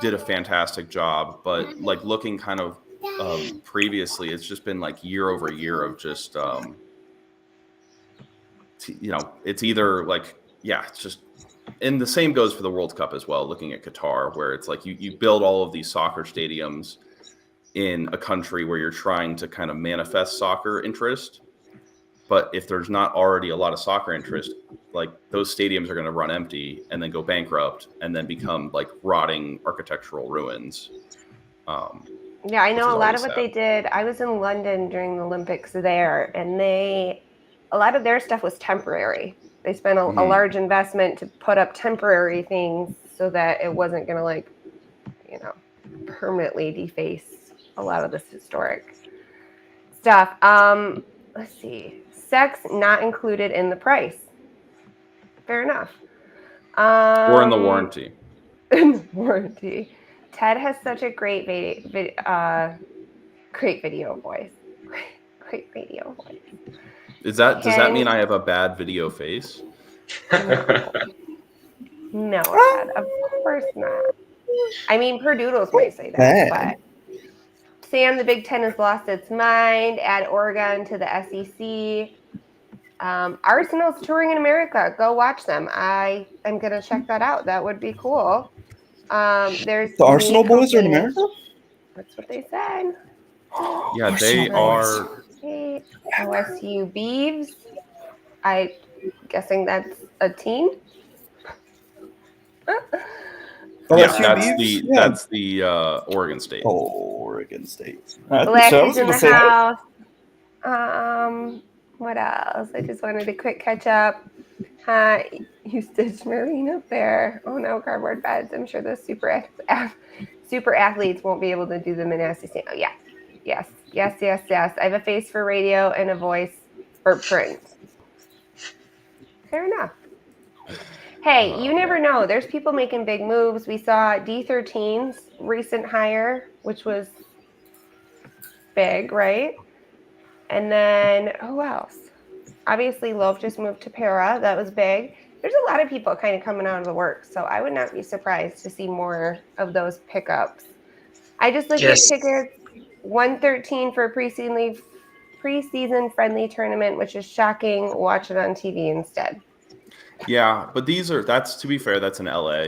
did a fantastic job, but like looking kind of previously, it's just been like year over year of just it's either like it's just, and the same goes for the World Cup as well. Looking at Qatar, where it's like you build all of these soccer stadiums in a country where you're trying to kind of manifest soccer interest, but if there's not already a lot of soccer interest, like those stadiums are going to run empty and then go bankrupt and then become like rotting architectural ruins. Yeah, I know a lot of what they did. I was in London during the Olympics there, and a lot of their stuff was temporary. They spent a large investment to put up temporary things so that it wasn't going to like, permanently deface a lot of this historic stuff. Let's see. Sex not included in the price. Fair enough. Or in the warranty. Warranty. Ted has such a great great video voice. Great radio voice. Does that mean I have a bad video face? No, Ted, of course not. I mean, Perdoodles might say that, but Sam, the Big Ten has lost its mind. Add Oregon to the SEC. Arsenal's touring in America. Go watch them. I am gonna check that out. That would be cool. There's the Arsenal boys are in America. That's what they said. Yeah, they are. OSU Beavs. I'm guessing that's a team. That's the Oregon State. Oregon State. Lashley's in the house. What else? I just wanted a quick catch up. You stitched Marine up there. Oh no, cardboard beds. I'm sure those super athletes won't be able to do them in SEC. Oh yeah. Yes. I have a face for radio and a voice for print. Fair enough. Hey, you never know. There's people making big moves. We saw D13's recent hire, which was big, right? And then who else? Obviously, Loaf just moved to Para. That was big. There's a lot of people kind of coming out of the works, so I would not be surprised to see more of those pickups. I just looked at tickets. 113 for a preseason friendly tournament, which is shocking. Watch it on TV instead. Yeah, but that's to be fair, that's in LA.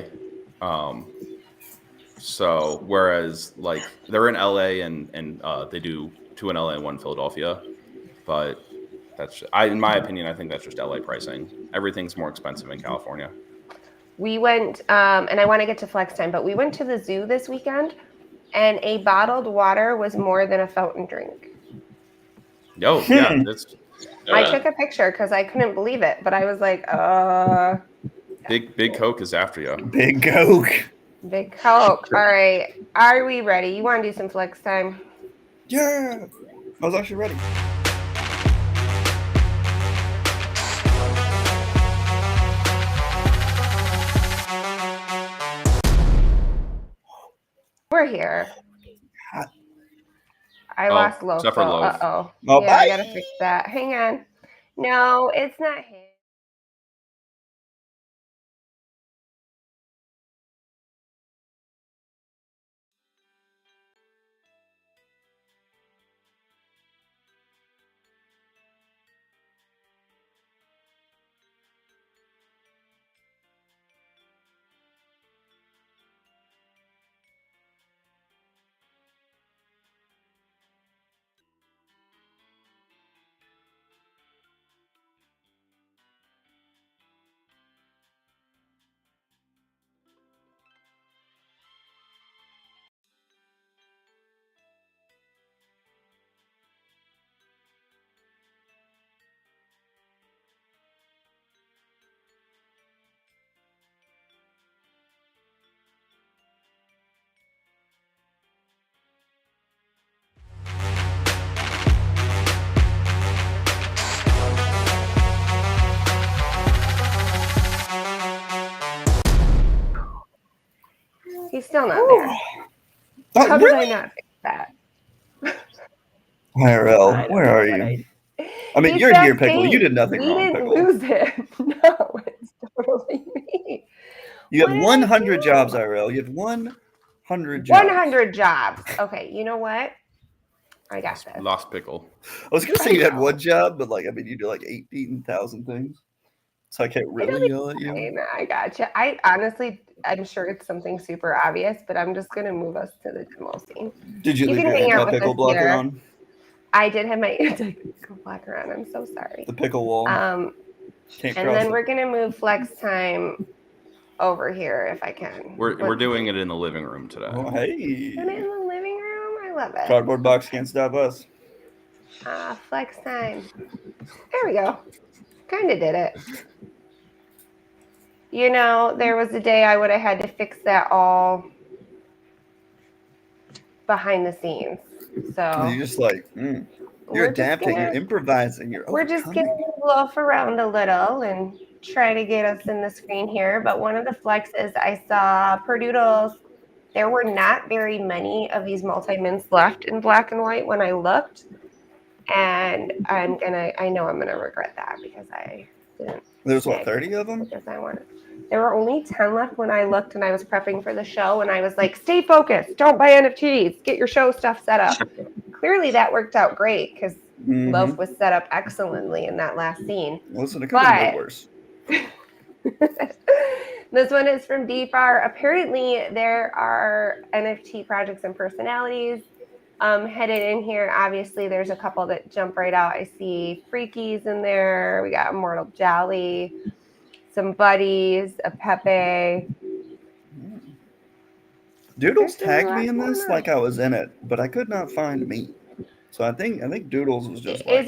So whereas like they're in LA and they do 2 in LA and 1 in Philadelphia, but in my opinion, I think that's just LA pricing. Everything's more expensive in California. We went, and I want to get to flex time, but we went to the zoo this weekend, and a bottled water was more than a fountain drink. Oh, yeah. I took a picture because I couldn't believe it, but I was like, Big Coke is after you. Big Coke. Big Coke. All right. Are we ready? You want to do some flex time? Yeah. I was actually ready. We're here. I lost Loaf. Except for Loaf. Uh-oh. Oh, yeah, I gotta fix that. Hang on. No, it's not him. He's still not there. How did I not fix that? IRL, where are you? I mean, you're here, Pickle. You did nothing wrong, Pickle. We didn't lose him. No, it's totally me. You have 100 jobs, IRL. You have 100 jobs. 100 jobs. Okay, you know what? I got this. Lost Pickle. I was going to say you had one job, but like, I mean, you do like 18,000 things. So I can't really yell at you. I gotcha. I honestly, I'm sure it's something super obvious, but I'm just going to move us to the demo scene. Did you leave your anti-pickle blocker on? I did have my anti-pickle blocker on. I'm so sorry. The pickle wall. And then we're going to move flex time over here if I can. We're doing it in the living room today. Oh, hey. Doing it in the living room? I love it. Cardboard box can't stop us. Flex time. There we go. Kind of did it. You know, there was a day I would have had to fix that all behind the scenes. So you're just like, you're adapting, you're improvising, we're just going to loaf around a little and try to get us in the screen here. But one of the flexes I saw per Doodles, there were not very many of these multi-mints left in black and white when I looked. And I know I'm gonna regret that because I didn't. There's what, 30 of them? Because I wanted. There were only 10 left when I looked and I was prepping for the show, and I was like, stay focused, don't buy NFTs, get your show stuff set up. Clearly that worked out great because Loaf was set up excellently in that last scene. Listen, it could have been worse. This one is from DFAR. Apparently there are NFT projects and personalities headed in here. Obviously there's a couple that jump right out. I see Freakies in there. We got Immortal Jolly, some buddies, a Pepe. Doodles tagged me in this like I was in it, but I could not find me. So I think Doodles was just like, is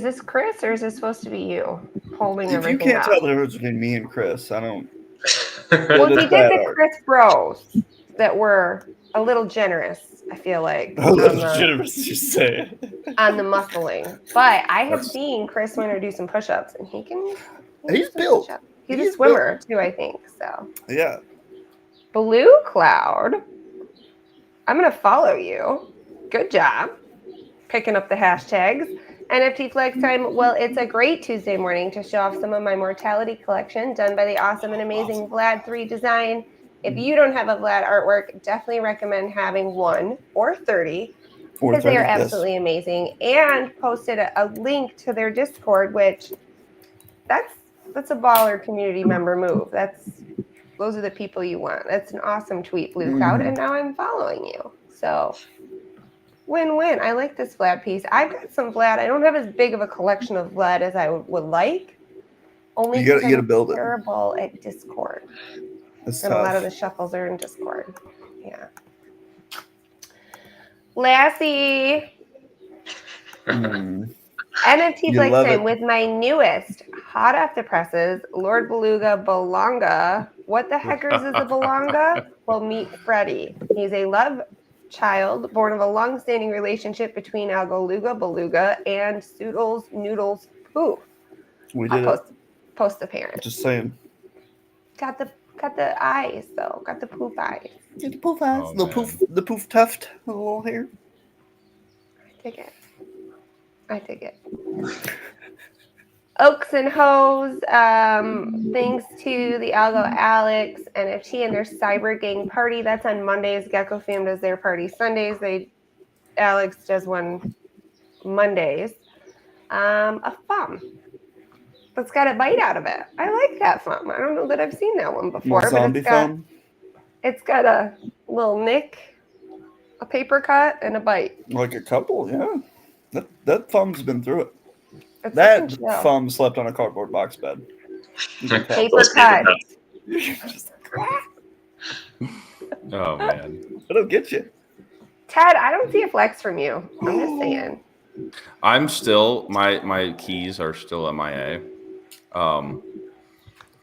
this Chris or is this supposed to be you holding everything If you can't up? tell the difference between me and Chris, I don't. Well, we did the Chris bros that were a little generous, I feel like. A little generous, you say. On the muscling. But I have seen Chris Winter do some push-ups, and he's built. He's a swimmer, too, I think. So yeah. Blue Cloud, I'm going to follow you. Good job picking up the hashtags. NFT Flex Time. Well, it's a great Tuesday morning to show off some of my Mortality collection done by the awesome and amazing Vlad 3 Design. If you don't have a Vlad artwork, definitely recommend having 1 or 30 because they are absolutely amazing. And posted a link to their Discord, which that's a baller community member move. Those are the people you want. That's an awesome tweet, Blue Cloud, and now I'm following you. So win-win. I like this Vlad piece. I've got some Vlad. I don't have as big of a collection of Vlad as I would like. Only you gotta build it. Terrible at Discord. That's and tough. A lot of the shuffles are in Discord. Yeah. Lassie. NFT Flex Time with my newest hot off the presses, Lord Beluga Bolonga. What the heckers is a Bolonga? Well, meet Freddie. He's a love child born of a long-standing relationship between Algo Beluga and Soodles Noodles Poof. We did post the parent. Just saying. Got the eyes though. Got the poof eyes. Get the poof eyes. The poof tuft. A little hair. I dig it. Oaks and Hoes. Thanks to the Algo Alex NFT and their Cyber Gang party. That's on Mondays. Gecko Fam does their party Sundays. Alex does one Mondays. A thumb. That's got a bite out of it. I like that thumb. I don't know that I've seen that one before. Zombie thumb. It's got a little nick, a paper cut, and a bite. Like a couple, yeah. That thumb's been through it. It's that thumb slept on a cardboard box bed. Paper cut. Oh man. It'll get you. Ted, I don't see a flex from you. I'm just saying. I'm still my keys are still MIA.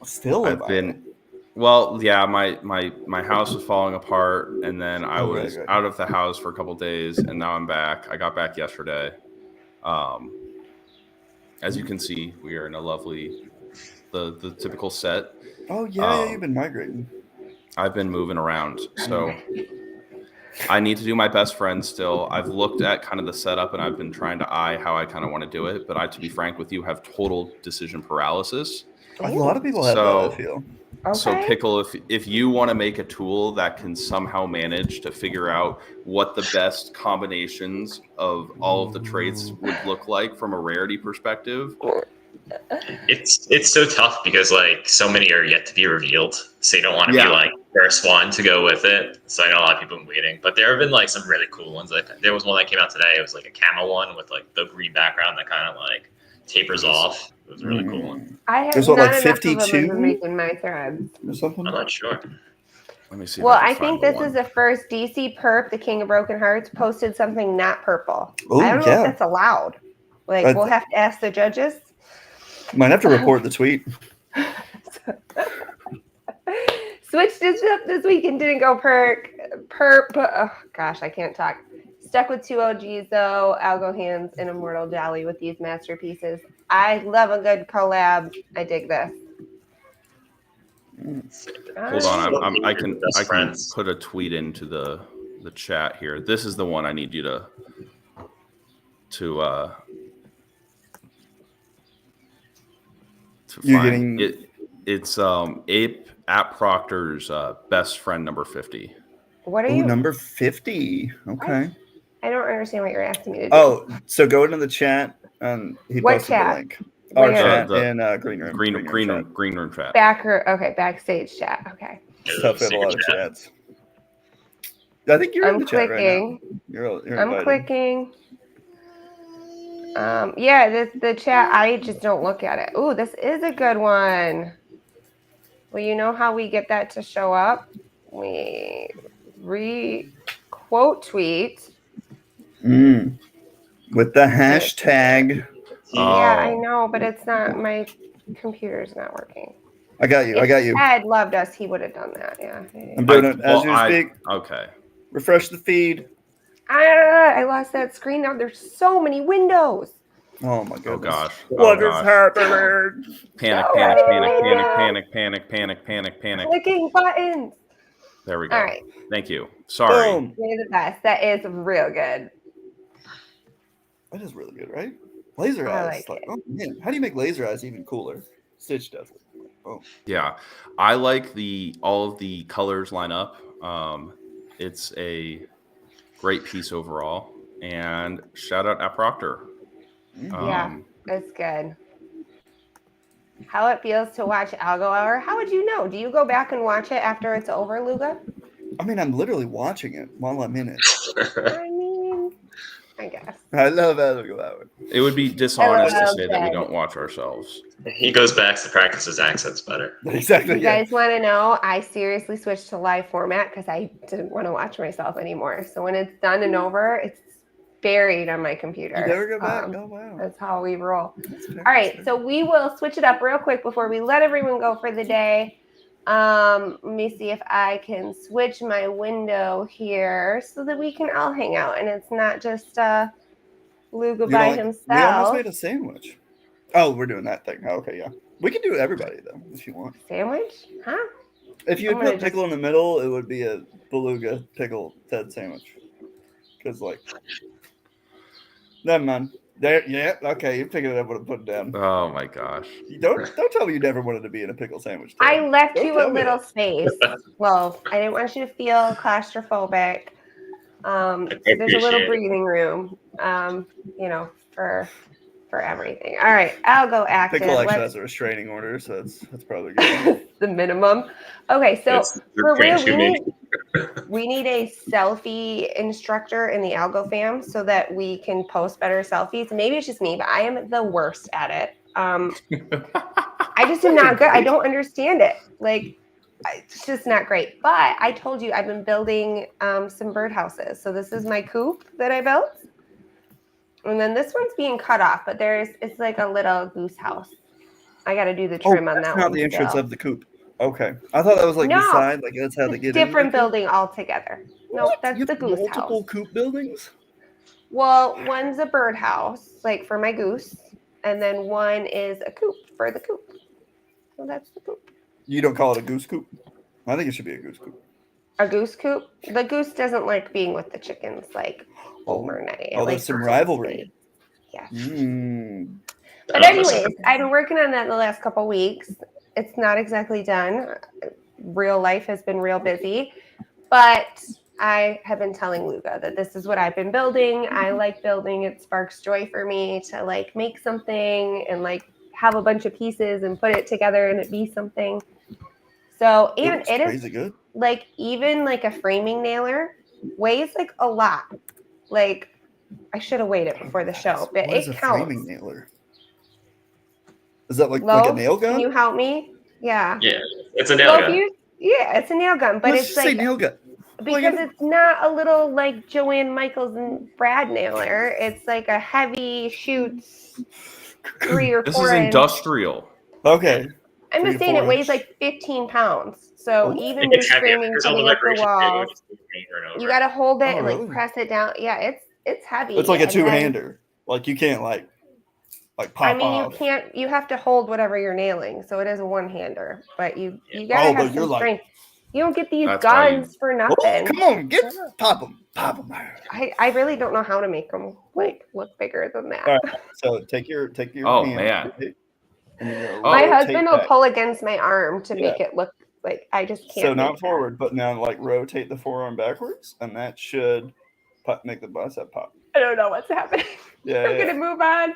Still I've been my house was falling apart, and then I was out of the house for a couple days, and now I'm back. I got back yesterday. As you can see, we are in a lovely the typical set. Oh yeah, you've been migrating. I've been moving around, so I need to do my best friend still. I've looked at kind of the setup, and I've been trying to eye how I kind of want to do it. But I, to be frank with you, have total decision paralysis. A lot of people have that, I feel. So Pickle, if you want to make a tool that can somehow manage to figure out what the best combinations of all of the traits would look like from a rarity perspective. It's so tough because like so many are yet to be revealed, so you don't want to be like first one to go with it. So I know a lot of people have been waiting, but there have been like some really cool ones. Like there was one that came out today. It was like a camo one with like the green background that kind of like tapers off. It was a really cool one. I have There's not like enough 52 of them making my threads or something. I'm not sure. Let me see. Well, I think this is the first DC Perp, the King of Broken Hearts, posted something not purple. Oh, I don't know if that's allowed. Like, we'll have to ask the judges. Might have to report the tweet. Switched this up this week and didn't go perp. Oh, gosh, I can't talk. Stuck with 2 OGs, though. Algo Hands and Immortal Jolly with these masterpieces. I love a good collab. I dig this. Hold on, I can put a tweet into the chat here. This is the one I need you to You're find. getting it's Ape at Proctor's best friend number 50. What are you? Number 50. Okay. What? I don't understand what you're asking me to do. Oh, so go into the chat and he posted the link. Our chat in green room. Green room chat. Backstage chat. Okay. Stuff in a lot of chats. I think you're in the chat right now. I'm clicking. Yeah, the chat. I just don't look at it. Ooh, this is a good one. Well, you know how we get that to show up? We quote tweet. With the hashtag. Yeah, I know, but it's not. My computer's not working. I got you. If Ted loved us, he would have done that. Yeah. I'm doing it as you speak. Okay. Refresh the feed. I lost that screen. Now there's so many windows. Oh my goodness. Oh gosh. What is happening? Panic. Clicking buttons. There we go. All right. Thank you. Sorry. Boom. You're the best. That is real good. That is really good, right? Laser eyes. Oh man, how do you make laser eyes even cooler? Stitch does it. Oh. Yeah. I like all of the colors line up. It's a great piece overall. And shout out at Proctor. Yeah, it's good. How it feels to watch Algo Hour? How would you know? Do you go back and watch it after it's over, Luga? I mean, I'm literally watching it while I'm in it. I mean, I guess. I love Algo Hour. It would be dishonest to say that we don't watch ourselves. He goes back to practice his accents better. Exactly. You guys want to know? I seriously switched to live format because I didn't want to watch myself anymore. So when it's done and over, it's buried on my computer. You never go back. Oh wow. That's how we roll. All right, so we will switch it up real quick before we let everyone go for the day. Let me see if I can switch my window here so that we can all hang out and it's not just Luga by himself. We almost made a sandwich. Oh, we're doing that thing. Oh, okay, yeah. We can do everybody though, if you want. Sandwich? Huh? If you put pickle in the middle, it would be a beluga pickle Ted sandwich. Because never mind. There, yeah, okay. You pick it up and put it down. Oh my gosh! Don't tell me you never wanted to be in a pickle sandwich. Ted. I left you a little space. Well, I didn't want you to feel claustrophobic. There's a little breathing room. For everything. All right, I'll go active. Pickle actually has a restraining order, so that's probably good. The minimum. Okay, so for real, we need a selfie instructor in the Algo fam so that we can post better selfies. Maybe it's just me, but I am the worst at it. I just am not good. I don't understand it. It's just not great. But I told you I've been building some birdhouses. So this is my coop that I built. And then this one's being cut off, but it's like a little goose house. I got to do the trim on that one. That's not the entrance of the coop. Okay. I thought that was the side. That's how they get in. Different building altogether. No, that's the goose house. Multiple coop buildings? Well, one's a birdhouse, for my goose. And then one is a coop for the coop. So that's the coop. You don't call it a goose coop? I think it should be a goose coop. A goose coop? The goose doesn't like being with the chickens like overnight. Oh, there's some rivalry. Yeah. But anyways, I've been working on that the last couple weeks. It's not exactly done. Real life has been real busy, but I have been telling Luca that this is what I've been building. I like building. It sparks joy for me to like make something and like have a bunch of pieces and put it together and it be something. So, and it is good. Like even like a framing nailer weighs like a lot. Like I should have weighed it before the show, but what is it a counts. Framing nailer? Is that like a nail gun? Can you help me? Yeah, it's a nail gun. It's a nail gun, but it's like say nail gun because it's not a little like Joanne Michaels and Brad nailer. It's like a heavy shoots 3 or 4 This is industrial. Okay. I'm just saying it weighs like 15 pounds. So even when screaming something up the wall, you got to hold it and like press it down. Yeah, it's heavy. It's like a two-hander. Like you can't like pop off. You can't. You have to hold whatever you're nailing. So it is a one-hander, but you got to have some strength. You don't get these guns for nothing. Come on, pop them. I really don't know how to make them like look bigger than that. All right, so take your hand. Man. My husband will pull against my arm to make it look like I just can't. So not forward, but now like rotate the forearm backwards, and that should make the bicep pop. I don't know what's happening. Yeah, I'm gonna move on.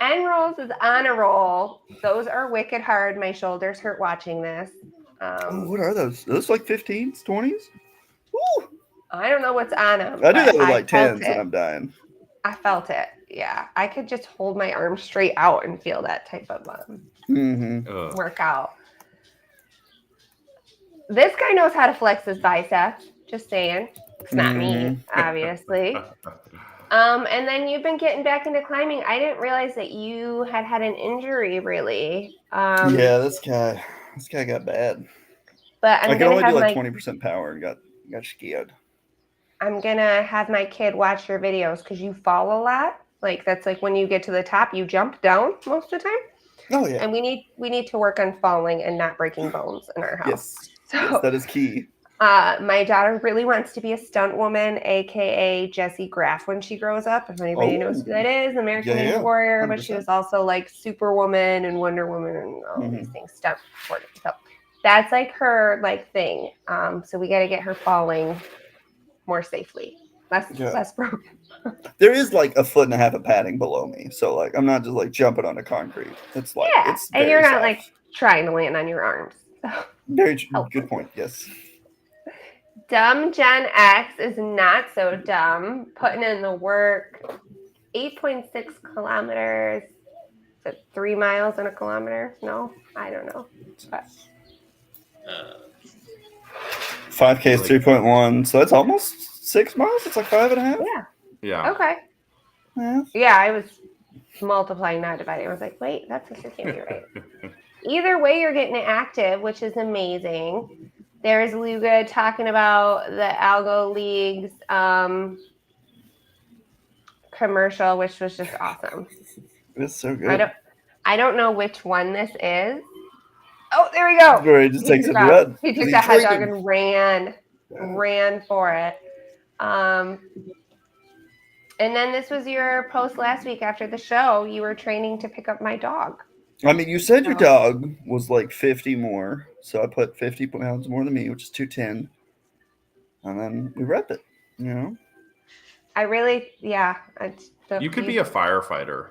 End rolls is on a roll. Those are wicked hard. My shoulders hurt watching this. What are those? Are those like 15s, 20s? Woo! I don't know what's on them. I do that with like 10s and I'm dying. I felt it. Yeah. I could just hold my arm straight out and feel that type of workout. This guy knows how to flex his biceps. Just saying. It's not me, obviously. And then you've been getting back into climbing. I didn't realize that you had an injury, really. Yeah, this guy got bad. But I could only do like 20% power and got scared. I'm gonna have my kid watch your videos because you fall a lot. Like that's like when you get to the top, you jump down most of the time. Oh yeah. And we need to work on falling and not breaking bones in our house. Yes, that is key. My daughter really wants to be a stunt woman, aka Jessie Graff, when she grows up. If anybody knows who that is, American Ninja Warrior, 100%. But she was also like Superwoman and Wonder Woman and all these things, stunt sports. So that's like her like thing. So we got to get her falling more safely, less broken. There is like a foot and a half of padding below me, so like I'm not just like jumping onto concrete. It's like it's and you're not soft. like trying to land on your arms. So. Very good point. Yes. Dumb Gen X is not so dumb. Putting in the work. 8.6 kilometers. Is it 3 miles in a kilometer? No, I don't know. But. 5K is 3.1, so it's almost 6 miles. It's like 5.5. Yeah. Okay. Yeah, I was multiplying, not dividing. I was like, wait, that's just can't be right. Either way, you're getting active, which is amazing. There's Luga talking about the Algo League's commercial, which was just awesome. It's so good. I don't know which one this is. Oh, there we go. Where he just takes it red. He took the hot dog and ran for it. And then this was your post last week after the show. You were training to pick up my dog. I mean, you said your dog was like 50 more, so I put 50 pounds more than me, which is 210, and then we rep it. You know. I really, you could be a firefighter.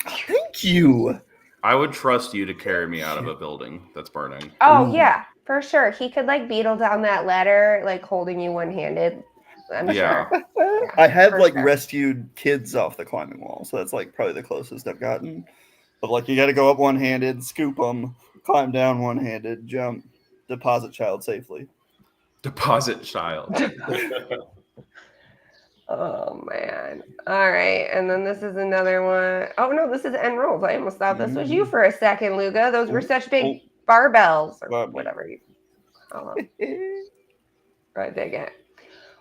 Thank you. I would trust you to carry me out of a building that's burning. Oh, yeah, for sure. He could, like, beetle down that ladder, like, holding you one-handed. I'm sure. I have, like, rescued kids off the climbing wall, so that's, like, probably the closest I've gotten. But, like, you got to go up one-handed, scoop them, climb down one-handed, jump, deposit child safely. Deposit child. Oh, man. All right. And then this is another one. Oh, no, this is enrolled. I almost thought this was you for a second, Luga. Those were such big barbells or whatever you call them. I dig it.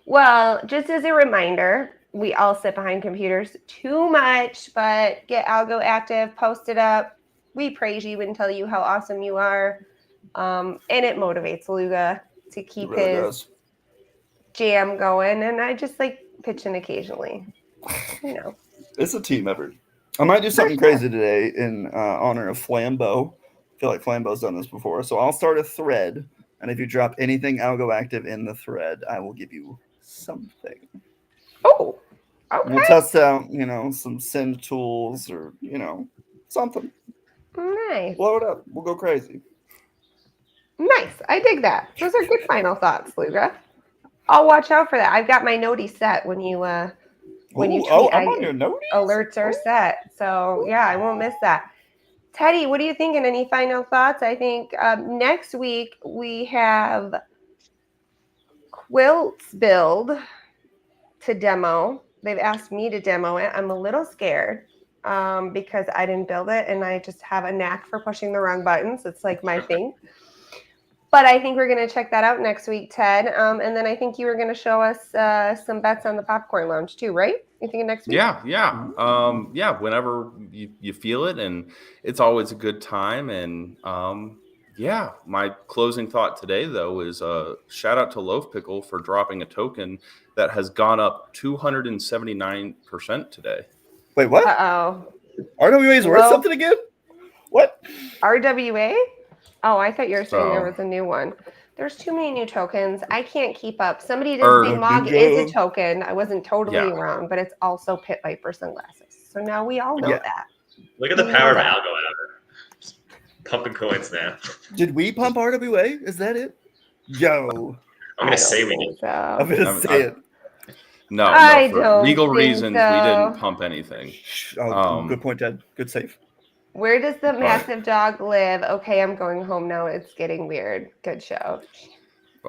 Well, just as a reminder, we all sit behind computers too much, but get Algo active, post it up. We praise you and tell you how awesome you are. And it motivates Luga to keep really his does. jam going. And I just like pitching occasionally. It's a team effort. I might do something crazy today in honor of Flambeau. I feel like Flambeau's done this before. So I'll start a thread. And if you drop anything Algo active in the thread, I will give you something. Oh, okay. We'll test out, some send tools or, something. Nice. Blow it up. We'll go crazy. Nice. I dig that. Those are good final thoughts, Luga. I'll watch out for that. I've got my noty set when you tweet. I'm on your noties? Alerts are set. So yeah, I won't miss that. Teddy, what are you thinking? Any final thoughts? I think next week we have quilts build to demo. They've asked me to demo it. I'm a little scared because I didn't build it and I just have a knack for pushing the wrong buttons. It's like my thing. But I think we're going to check that out next week, Ted. And then I think you were going to show us some bets on the popcorn lounge too, right? You think next week? Yeah. Whenever you feel it, and it's always a good time. And my closing thought today, though, is shout out to Loaf Pickle for dropping a token that has gone up 279% today. Wait, what? Uh-oh. RWA is worth something again? What? RWA? Oh, I thought you were saying there was a new one. There's too many new tokens. I can't keep up. Somebody did say Mog is a token. I wasn't totally wrong, but it's also Pit Viper sunglasses. So now we all know that. Look at the power of Algo out. Just pumping coins now. Did we pump RWA? Is that it? Yo. I'm going to say we did. So. I'm going to say it. No, for legal reasons, we didn't pump anything. Good point, Ted. Good save. Where does the massive dog live? Okay, I'm going home now. It's getting weird. Good show.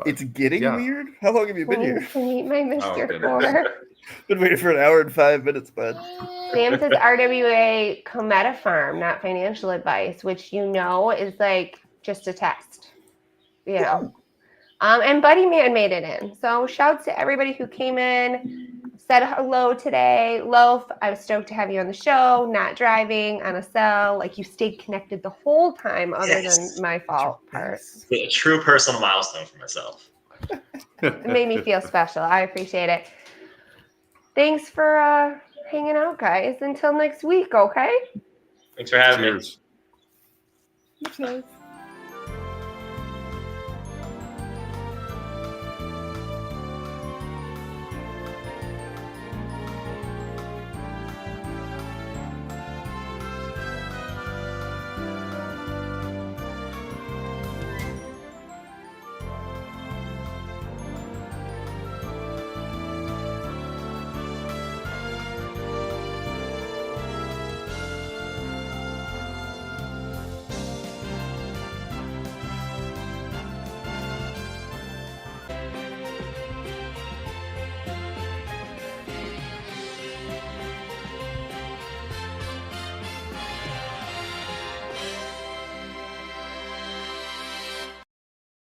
It's getting weird? How long have you been here? To meet my Mr. Four. Been waiting for an hour and 5 minutes, bud. Sam says RWA Cometa Farm, not financial advice, which is like just a test. And Buddy Man made it in. So shouts to everybody who came in, said hello today. Loaf, I was stoked to have you on the show, not driving on a cell. Like you stayed connected the whole time other than my fault part. A true personal milestone for myself. It made me feel special. I appreciate it. Thanks for hanging out, guys. Until next week, okay? Thanks for having me. Cheers.